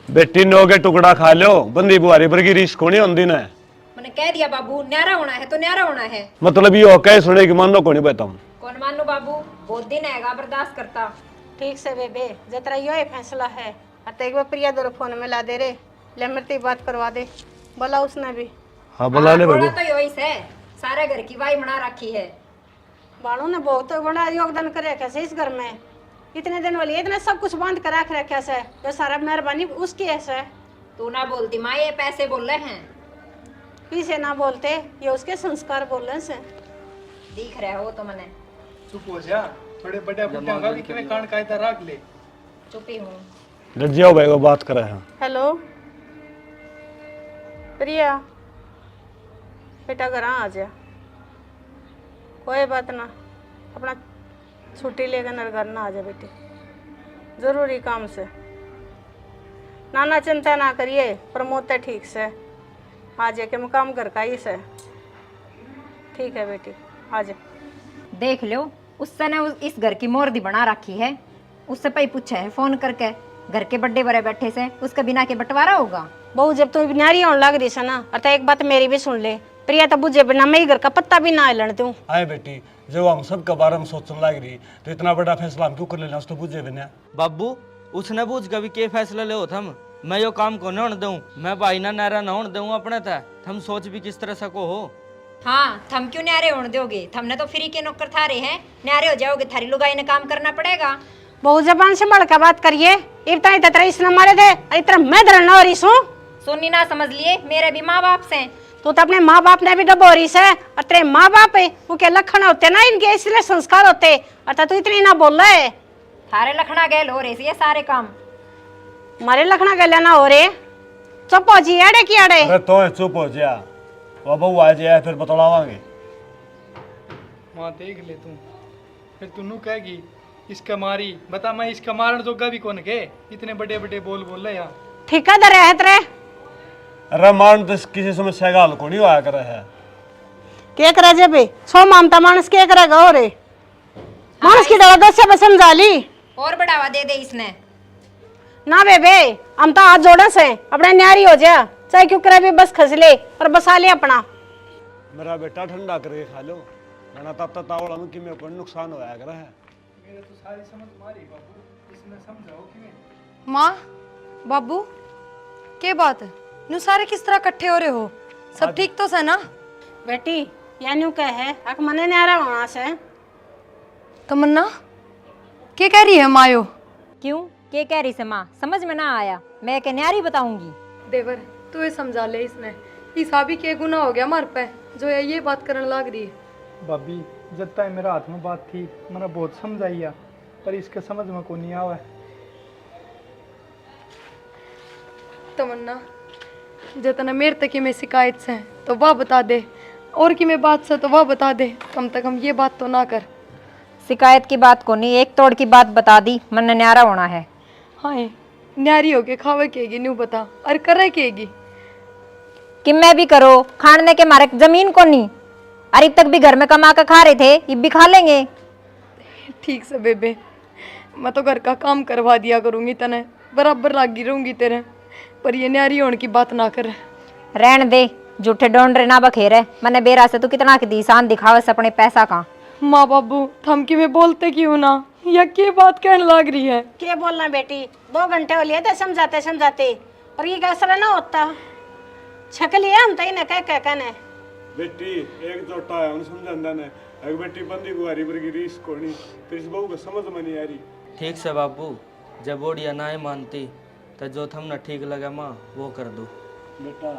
Speaker 4: बेटी नो के टुकड़ा खा लो, बंदी बुआरी बरगी रीस कोनी होंदी ना।
Speaker 11: मैंने कह दिया बाबू, न्यारा होना है तो न्यारा होना है।
Speaker 4: मतलब ये हो कहे सुने कि मानो कोनी बताऊं।
Speaker 11: कौन मानो बाबू, बहुत दिन हैगा बर्दाश्त करता।
Speaker 6: ठीक से बेबे, जतरा यो ही फैसला है। अत एक बार प्रिया दो फोन में ला दे रे, ले मरती बात करवा दे, बोला उसने भी।
Speaker 4: हाँ बुला ले
Speaker 11: थोड़ा
Speaker 4: बाबू।
Speaker 11: तो योई से सारे घर की वाई बना रखी है।
Speaker 6: बालों ने बहुत बड़ा योगदान करे कैसे इस घर में, इतने दिन वाली इतना सब कुछ बांध कर रख रखा है, जो सारा मेहरबानी उसकी है।
Speaker 11: तू ना बोलती माँ, ये पैसे बोल रहे हैं।
Speaker 6: पीछे ना बोलते, ये उसके संस्कार बोल रहे से।
Speaker 11: दिख रहे हो तो मने।
Speaker 8: चुप हो जा, थोड़े बड़े बुड्ढे का भी किने कान कायदा रख ले।
Speaker 11: चुप ही हूँ।
Speaker 4: लज्जा भाई को बात करे हैं।
Speaker 6: हेलो प्रिया, बेटा घर आ जा, कोई बात ना, अपना छुट्टी लेकर घर ना आ जा बेटी, जरूरी काम से। नाना चिंता ना करिए, प्रमोद तो ठीक से आ जाके मुकाम घर का ही से। ठीक है बेटी, आ जा।
Speaker 11: देख लो, उससे ने इस घर की मोरदी बना रखी है। उससे पही पूछे है फोन करके, घर के बड़े बड़े बैठे से, उसके बिना के बंटवारा होगा।
Speaker 6: बहू जब तू न्यारी होने लग रही है ना, और तो एक बात मेरी भी सुन ले, प्रिया तो बुझे बिना मैं ही घर का पत्ता भी ना हिलन दूं।
Speaker 4: आए बेटी, जब हम सब के बारे में सोचने लग रही तो इतना बड़ा फैसला हम क्यों कर लेना, उस तो बुझे बिना।
Speaker 10: बाबू उसने पूछ कभी के फैसला ले हो थम, मैं यो काम को न होने दूं, मैं भाई ना नारा न होने दूं अपने था। थम सोच भी किस तरह सको हो।
Speaker 11: हाँ, थम क्यों न्यारे होने दोगे? थमने तो फ्री के नौकर थारे हैं, न्यारे हो जाओगे, थारी लुगाई ने काम करना पड़ेगा।
Speaker 6: बहु जबान से बढ़ कर बात करिए, इतना ही ततरा इसने मारे दे, इतना मैं धरना हो रही सू।
Speaker 11: सुनी ना समझ लिए, मेरे भी माँ बाप से।
Speaker 6: तू तो अपने माँ बाप ने भी डबो रही है, और तेरे माँ बाप है वो के लक्षण होते ना इनके, इसलिए संस्कार होते। और तू इतनी ना बोल रहा है।
Speaker 11: थारे लखना गैल हो रहे ये सारे काम।
Speaker 6: मारे लखना गले ना हो रहे, चुप हो जी अड़े की अड़े।
Speaker 4: अरे तो चुप हो जा, वो बहू आ जाए फिर बतलावांगे।
Speaker 8: माँ देख ले तू, फिर तू नू कहेगी इसका मारी, बता मैं इसका मारन जोगा भी कौन के, इतने बड़े बड़े बोल रहे यहाँ।
Speaker 6: ठिकादार है तेरे।
Speaker 4: अरे मान तो किसी समस्या का हल को नहीं होया करे है।
Speaker 6: क्या करे जे बे, सो मामता मानस क्या करेगा? और मानस की डरा दस से समझा ली
Speaker 11: और बढ़ावा दे दे इसने
Speaker 6: ना बेबे, हम तो हाथ जोड़े से अपने न्यारी हो जा, चाहे क्यों करे भी बस खस ले और बसा ले अपना।
Speaker 4: मेरा बेटा ठंडा करके खा लो, ना तब तावड़ा में कि मेरे को नुकसान होया करे है।
Speaker 8: मेरे तो सारी समझ मारी बाबू, इसने समझाओ कि मैं।
Speaker 3: माँ बाबू के बात है, नु सारे किस तरह इकट्ठे हो रहे हो? सब ठीक तो है ना?
Speaker 6: बेटी या न्यू कह है अक मने न्यारा होना से।
Speaker 3: तमन्ना क्या कह रही है मायो?
Speaker 11: क्यों के कह रही से माँ? समझ में ना आया, मैं के न्यारी बताऊंगी।
Speaker 3: देवर तू ये समझा ले, इसने हिसाबी के गुना हो गया मार पे, जो ये बात करने लग रही है।
Speaker 8: भाभी जब तक मेरा हाथ में बात थी मैंने बहुत समझाइया, पर इसके समझ में को नहीं आवा।
Speaker 3: तमन्ना जितना मेरे तक की में शिकायत से तो वह बता दे, और की में बात से तो वह बता दे, कम से कम ये बात तो ना कर।
Speaker 11: शिकायत की बात को नहीं, एक तोड़ की बात बता दी, मन न्यारा होना है।
Speaker 3: हाँ न्यारी हो के खावे केगी न्यू बता, और करे केगी।
Speaker 11: कि मैं भी करो खाने के मारे जमीन को नहीं। अरे अब तक भी घर में कमा कर खा रहे थे, अब भी खा लेंगे।
Speaker 3: ठीक से बेबे, मैं तो घर का काम करवा दिया करूंगी, तने बराबर लागी रहूंगी तेरे, पर ये न्यारी होने की बात ना कर।
Speaker 11: रहन दे, झूठे डोंडरे ना बखेरे। मैंने बेरा से तू कितना की दी शान दिखावे से अपने पैसा का।
Speaker 3: माँ बाबू थम की में बोलते क्यों ना, या क्या बात कहने लग रही है?
Speaker 6: क्या बोलना बेटी, 2 घंटे हो लिए थे समझाते समझाते, और ये कैसा ना होता छक लिया हम तो इन्हें कह कहने।
Speaker 4: बेटी एक जोटा है उन समझांदा ने, एक बेटी बंदी गुआरी पर की रीस कोनी, तेरी बहू का समझ में नहीं आ रही।
Speaker 10: ठीक से बाबू, जब बोड़िया ना ही मानती तो जो थमने ठीक लगे माँ वो कर दो।
Speaker 4: बेटा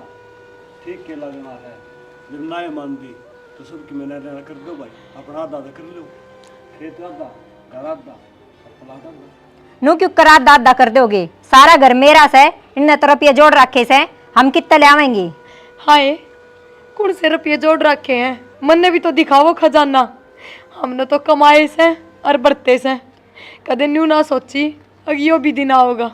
Speaker 4: ठीक के लगना है, जब ना ही मानती तो सबकी मैंने कर दो भाई, अपना आधा कर लो, खेत आधा घर आधा अपना आधा।
Speaker 11: नू क्यों करा दादा कर दोगे? सारा घर मेरा से, इन्ने तो रुपये जोड़ रखे से, हम कितने ले आवेंगे?
Speaker 3: हाय कौन से रुपये जोड़ रखे हैं, मन ने भी तो दिखावो खजाना। हमने तो कमाए से और बरते से, कदे न्यू ना सोची अगियो भी दिन आओगा।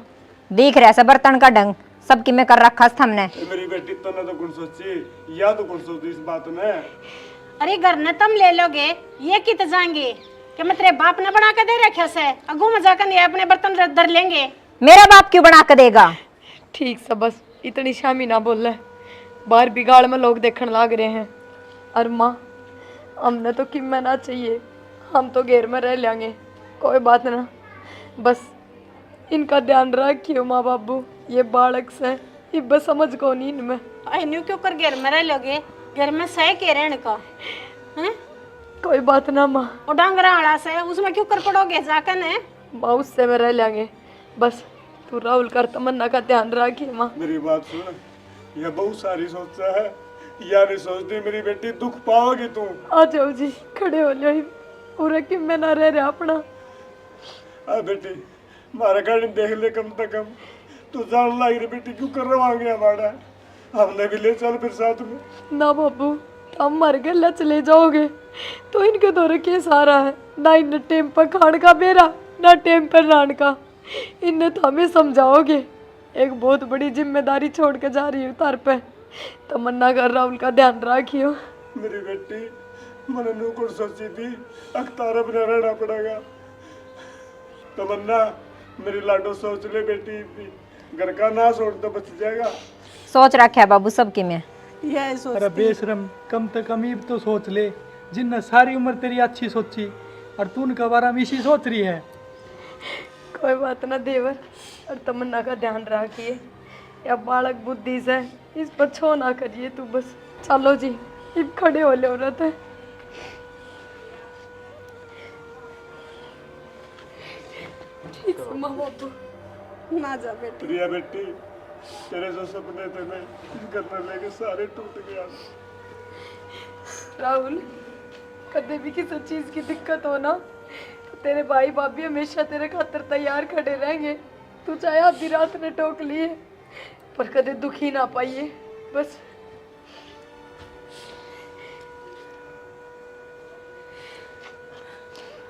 Speaker 11: देख रहे से बर्तन का ढंग सबकी में कर रखा हमने।
Speaker 4: मेरी बेटी तो ना तो कौन सोची या तो कौन सोचती इस बात में।
Speaker 6: अरे घर ने तुम ले लोगे, ये कित जाएंगे कि मैं तेरे बाप ने बना के दे रखे से, अगू मजा कर नहीं अपने बर्तन धर लेंगे।
Speaker 11: मेरा बाप क्यों बना के देगा?
Speaker 3: ठीक से बस इतनी शामी ना बोल रहे, बाहर बिगाड़ में लोग देखने लग रहे हैं। और माँ हमने तो किम्मा ना चाहिए, हम तो घेर में रह लेंगे, कोई बात ना, बस इनका ध्यान रखियो माँ बाबू। ये बालक से ये बस समझ को नहीं इनमें।
Speaker 6: न्यू क्यों कर घर में रह लोगे, घर में सह के रहने का हैं?
Speaker 3: कोई बात ना माँ,
Speaker 6: वो डांगरा वाला से उसमें क्यों कर पड़ोगे जाकर ने?
Speaker 3: माँ उससे में रह लेंगे, बस तू राहुल कर तमन्ना का ध्यान रखिए माँ।
Speaker 4: मेरी बात सुन, यह बहुत सारी सोचता है, या नहीं सोचती मेरी बेटी दुख पाओगी तू।
Speaker 3: आ जाओ जी, खड़े हो जाओ, पूरा कि मैं ना रह रहा अपना।
Speaker 4: आ बेटी मारा गाड़ी देख ले कम से कम, तू जान लग रही बेटी क्यों करवाएंगे हमारा, हमने भी ले चल फिर साथ में।
Speaker 3: ना बाबू हम मर गए ला चले जाओगे तो इनके दौरे के सारा है ना, इन टेम पर खान का बेरा ना टेम पर नान का। इन्हें तो हमें समझाओगे, एक बहुत बड़ी जिम्मेदारी छोड़ के जा रही हूँ तार पे, तमन्ना कर राहुल का ध्यान रखियो।
Speaker 4: मेरी बेटी मैंने नू को सोची थी अख्तार अपना रहना पड़ेगा। तमन्ना मेरी लाडो सोच ले बेटी, घर का ना छोड़ तो बच जाएगा।
Speaker 11: सोच रखा है बाबू सबकी में।
Speaker 6: यह सोच
Speaker 8: अरे बेशरम, कम से कम ये तो सोच ले, जिनने सारी उम्र तेरी अच्छी सोची और तू उनका बारे में इसी सोच रही है।
Speaker 3: कोई बात ना देवर, और तमन्ना का ध्यान रखिए, या बालक बुद्धि से इस पर छो ना करिए तू बस। चलो जी अब खड़े हो ले औरत है। ठीक से माँ बाबू
Speaker 6: ना जा बेटी।
Speaker 4: प्रिया बेटी तेरे जो सपने थे मैं घर पर लेके सारे टूट गया।
Speaker 3: राहुल कभी भी किसी चीज की दिक्कत हो ना तो तेरे भाई भाभी हमेशा तेरे खातिर तैयार खड़े रहेंगे। तू चाहे आधी रात ने टोक लिए पर कदे दुखी ना पाइए बस।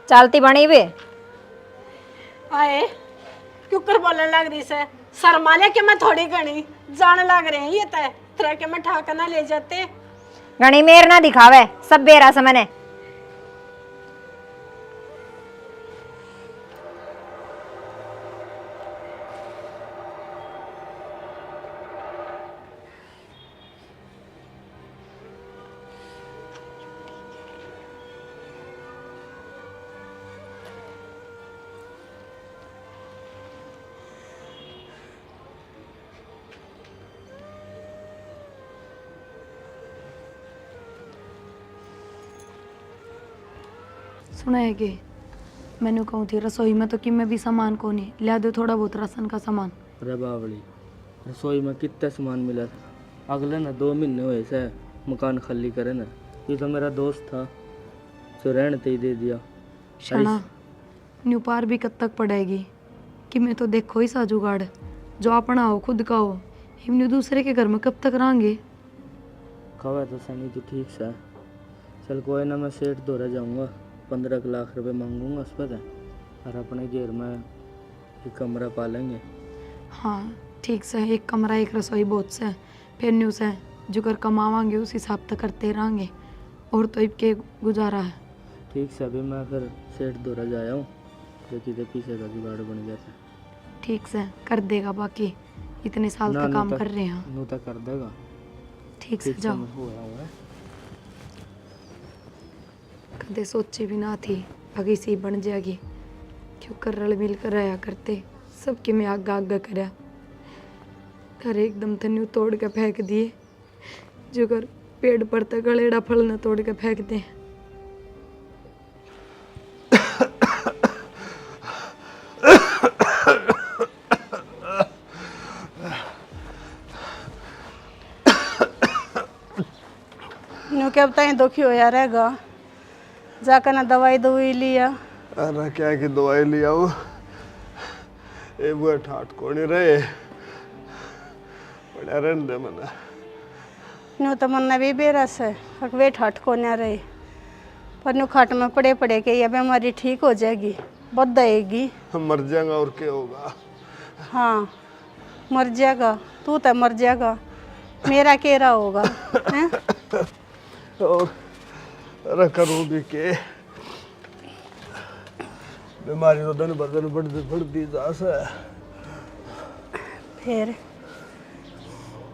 Speaker 11: चलती बनी वे
Speaker 6: आए क्यों कर बोलने लग रही से, शर्मा ले के मैं थोड़ी घनी जाने लग रहे हैं ये तय तरह के मैं ठाकर ना ले जाते।
Speaker 11: घनी मेर ना दिखावे, सब बेरा से मैंने।
Speaker 3: सुना है कि मैंने कहूँ थी रसोई में तो कि मैं भी सामान को नहीं लिया दो, थोड़ा बहुत राशन का सामान।
Speaker 10: अरे बावली, रसोई में कितना सामान मिला था, अगले ना 2 महीने हुए से मकान खाली करे ना। ये तो मेरा दोस्त था जो रहने ते ही दे दिया।
Speaker 3: शना न्यू पार भी कब तक पड़ेगी कि मैं तो देखो ही सा जुगाड़ जो अपना हो खुद का हो, हम न्यू दूसरे के घर में कब तक रहेंगे।
Speaker 10: खबर तो सनी तो ठीक सा, चल कोई ना, मैं सेठ दौरा जाऊँगा, 15 लाख रुपए मांगूंगा उस पर और अपने घर में एक कमरा पालेंगे।
Speaker 3: हाँ ठीक से, एक कमरा एक रसोई बहुत से, फिर न्यू से जो कर कमावांगे उस हिसाब से करते रहेंगे, और तो इब के गुजारा है।
Speaker 10: ठीक से अभी मैं फिर सेठ दोरा जाया हूँ, देखी तो पीछे का जुगाड़ बन गया था।
Speaker 3: ठीक से कर देगा, बाकी इतने साल
Speaker 10: ना,
Speaker 3: का
Speaker 10: नू
Speaker 3: काम
Speaker 10: तक-
Speaker 3: कर रहे हैं।
Speaker 10: नू तक कर देगा।
Speaker 3: ठीक से
Speaker 10: ठीक
Speaker 3: जाओ।
Speaker 10: हुआ हुआ है।
Speaker 3: कदे सोची भी ना थी अगी सी बन जाएगी, क्यों कर रल मिल कर रहा करते सबके में आगा आगा करया, घर एकदम तन्यू तोड़ के फेंक दिए, जो कर पेड़ पर तक गलेड़ा फल न तोड़ के फेंक दे।
Speaker 6: न्यू क्या बताएं, दुखी होया रहेगा, जाकर ना दवाई दवाई लिया।
Speaker 4: अरे क्या की दवाई लिया हूँ, ये वो ठाट कोनी रहे बढ़िया रहने दे मना।
Speaker 6: न्यू तो मन भी बेरस है, वे ठट को ना रहे, पर न्यू खाट में पड़े पड़े के ये बीमारी ठीक हो जाएगी, बदलेगी।
Speaker 4: हम मर जाएगा और क्या होगा।
Speaker 6: हाँ मर जाएगा, तू तो मर जाएगा, मेरा केरा होगा हैं?
Speaker 4: और अरे करूँ भी के, बीमारी तो दिन ब दिन बढ़ती जा से।
Speaker 6: फिर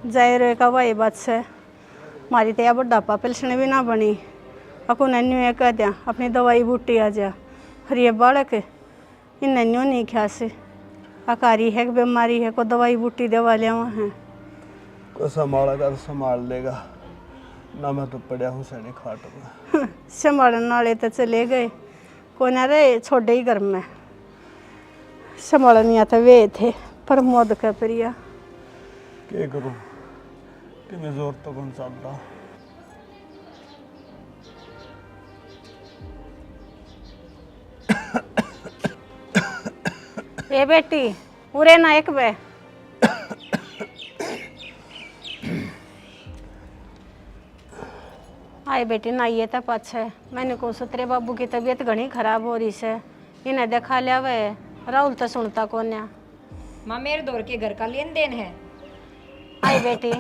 Speaker 6: जाहिर है का वही बात से मारी तो यह बुढ़ापा पेंशन भी ना बनी, अको नन्यू ये कह दिया अपनी दवाई बूटी आ जा, और ये बालक इन नन्यू नहीं ख्या से अकारी है कि बीमारी है, को दवाई बूटी दवा लिया है।
Speaker 4: को संभालेगा तो संभाल लेगा ना, मैं तो पड़ा हूँ सैनिक खाट में।
Speaker 6: संभालने वाले तो चले गए, को ना रहे छोड़े ही घर में, संभालने आता वे थे प्रमोद का प्रिया।
Speaker 4: क्या करूँ कि मैं जोर तो कौन चाहता।
Speaker 6: ए बेटी उरे ना एक बे, आए बेटी ना ये तो पाछे मैंने को तेरे बाबू की तबीयत घनी खराब हो रही से, इन्हें देखा लिया वे, राहुल तो सुनता कोन्या।
Speaker 11: माँ मेरे दौर के घर का लेन देन है।
Speaker 6: आई बेटी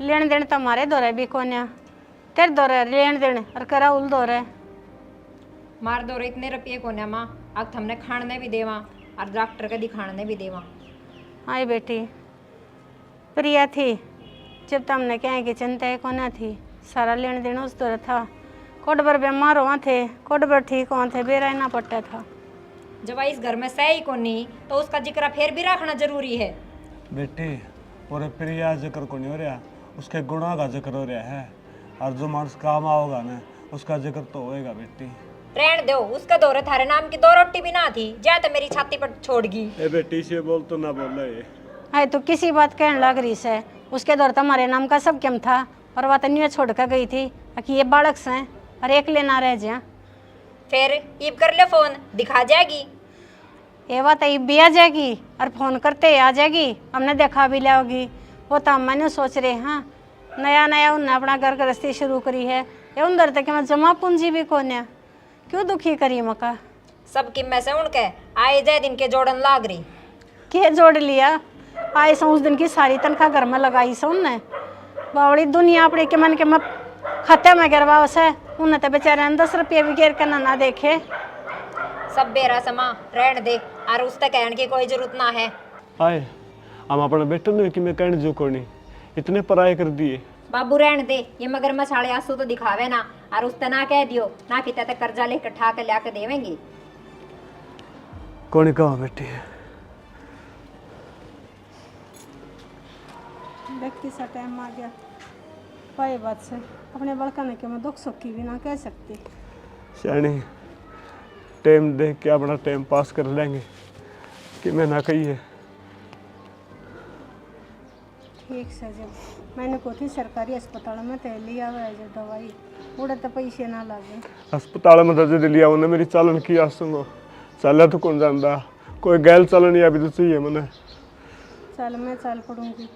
Speaker 6: लेन देन तुम्हारे दौरे भी कोन्या, तेरे दौरे लेन देन और कर राहुल दौरे।
Speaker 11: मार दौरे इतने रुपये को ना माँ, अब हमने खाने भी देवा और डॉक्टर का दिखाने भी देवा।
Speaker 6: आई बेटी प्रिया थी जब तुमने क्या की चिंता कोना थी, सारा लेन देन उस दौरे था, कोड पर बीमार हुआ थे, कोड पर ठीक हुआ थे, बेरा ना पड़ता था।
Speaker 11: जब इस घर में सही को नहीं तो उसका जिक्र फिर भी रखना जरूरी है।
Speaker 4: बेटी और प्रिया जिक्र को नहीं हो रहा, उसके गुणों का जिक्र हो रहा है, और जो मानस काम आओगा ना उसका जिक्र तो होएगा बेटी।
Speaker 11: रहन दो, उसका दौरे थारे नाम की 2 रोटी भी ना थी, जा तो मेरी छाती पर छोड़गी।
Speaker 4: ए बेटी से बोल तो ना बोल रहे।
Speaker 6: आई तो किसी बात कहने लग रही से, उसके दौर तुम्हारे नाम का सब क्यों था, और वह तन्यू छोड़ कर गई थी कि ये बालक से और एक लेना रह जा।
Speaker 11: फिर ईब कर ले फोन, दिखा जाएगी।
Speaker 6: ये बात ईब भी आ जाएगी और फोन करते आ जाएगी, हमने देखा भी लाओगी। वो तो हम मैंने सोच रहे हाँ नया नया उन्हें अपना घर गृहस्थी शुरू करी है, ये उधर तक मैं जमा पूंजी भी कोन्या, क्यों दुखी करी मका।
Speaker 11: सब की में से उनके आए जाए दिन के जोड़न लाग रही।
Speaker 6: के जोड़ लिया, आए सो उस दिन की सारी तनख्वाह घर में लगाई सो उनने, बावड़ी दुनिया अपने के मन के मत खाते में गिरवा से, उन्हें तो बेचारे 10 रुपये भी गिर कर ना देखे।
Speaker 11: सब बेरा समा रहन दे, और उस तक कहने की कोई जरूरत ना है।
Speaker 4: आए हम अपना बेटे ने कि मैं कहने जो कोनी इतने पराए कर दिए।
Speaker 11: बाबू रहन दे, ये मगर मसाले आंसू तो दिखावे ना, और उस ना कह दियो ना कि ते कर्जा लेकर ठा के लाके देवेंगे।
Speaker 4: कौन कहा बेटी
Speaker 6: व्यक्ति सा टाइम आ गया, पाए बात से अपने बड़का ने के मैं दुख सुख की भी ना कह सकती।
Speaker 4: शानी टाइम देख के अपना टाइम पास कर लेंगे कि मैं ना कही है।
Speaker 6: ठीक से जब मैंने को थी सरकारी अस्पताल में तो लिया हुआ है जो दवाई, उड़े तो पैसे ना लगे।
Speaker 4: अस्पताल में दर्ज लिया उन्हें मेरी चालन की आसूंगो, चल तो कौन जानता, कोई गैल चलन या भी तो चाहिए मैंने।
Speaker 6: चल मैं चल पड़ूंगी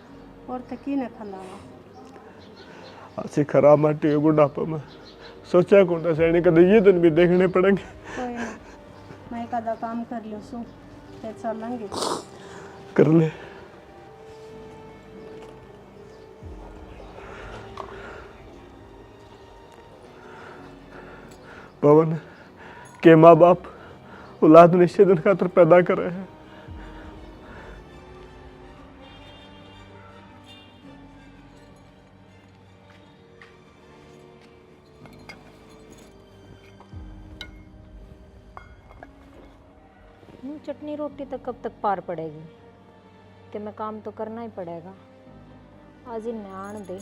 Speaker 6: और तो की न खलावा।
Speaker 4: अच्छी खराब माटी है बुढ़ापा में, सोचा कौन था सैनी कद ये दिन भी देखने पड़ेंगे।
Speaker 6: कोई ना, मैं कदा काम कर लो सू फिर चलेंगे।
Speaker 4: कर ले। पवन के माँ बाप औलाद निश्चित दिन खातर पैदा कर रहे हैं।
Speaker 11: चटनी रोटी तक कब तक पार पड़ेगी कि मैं काम तो करना ही पड़ेगा। आज ही न्याण दे।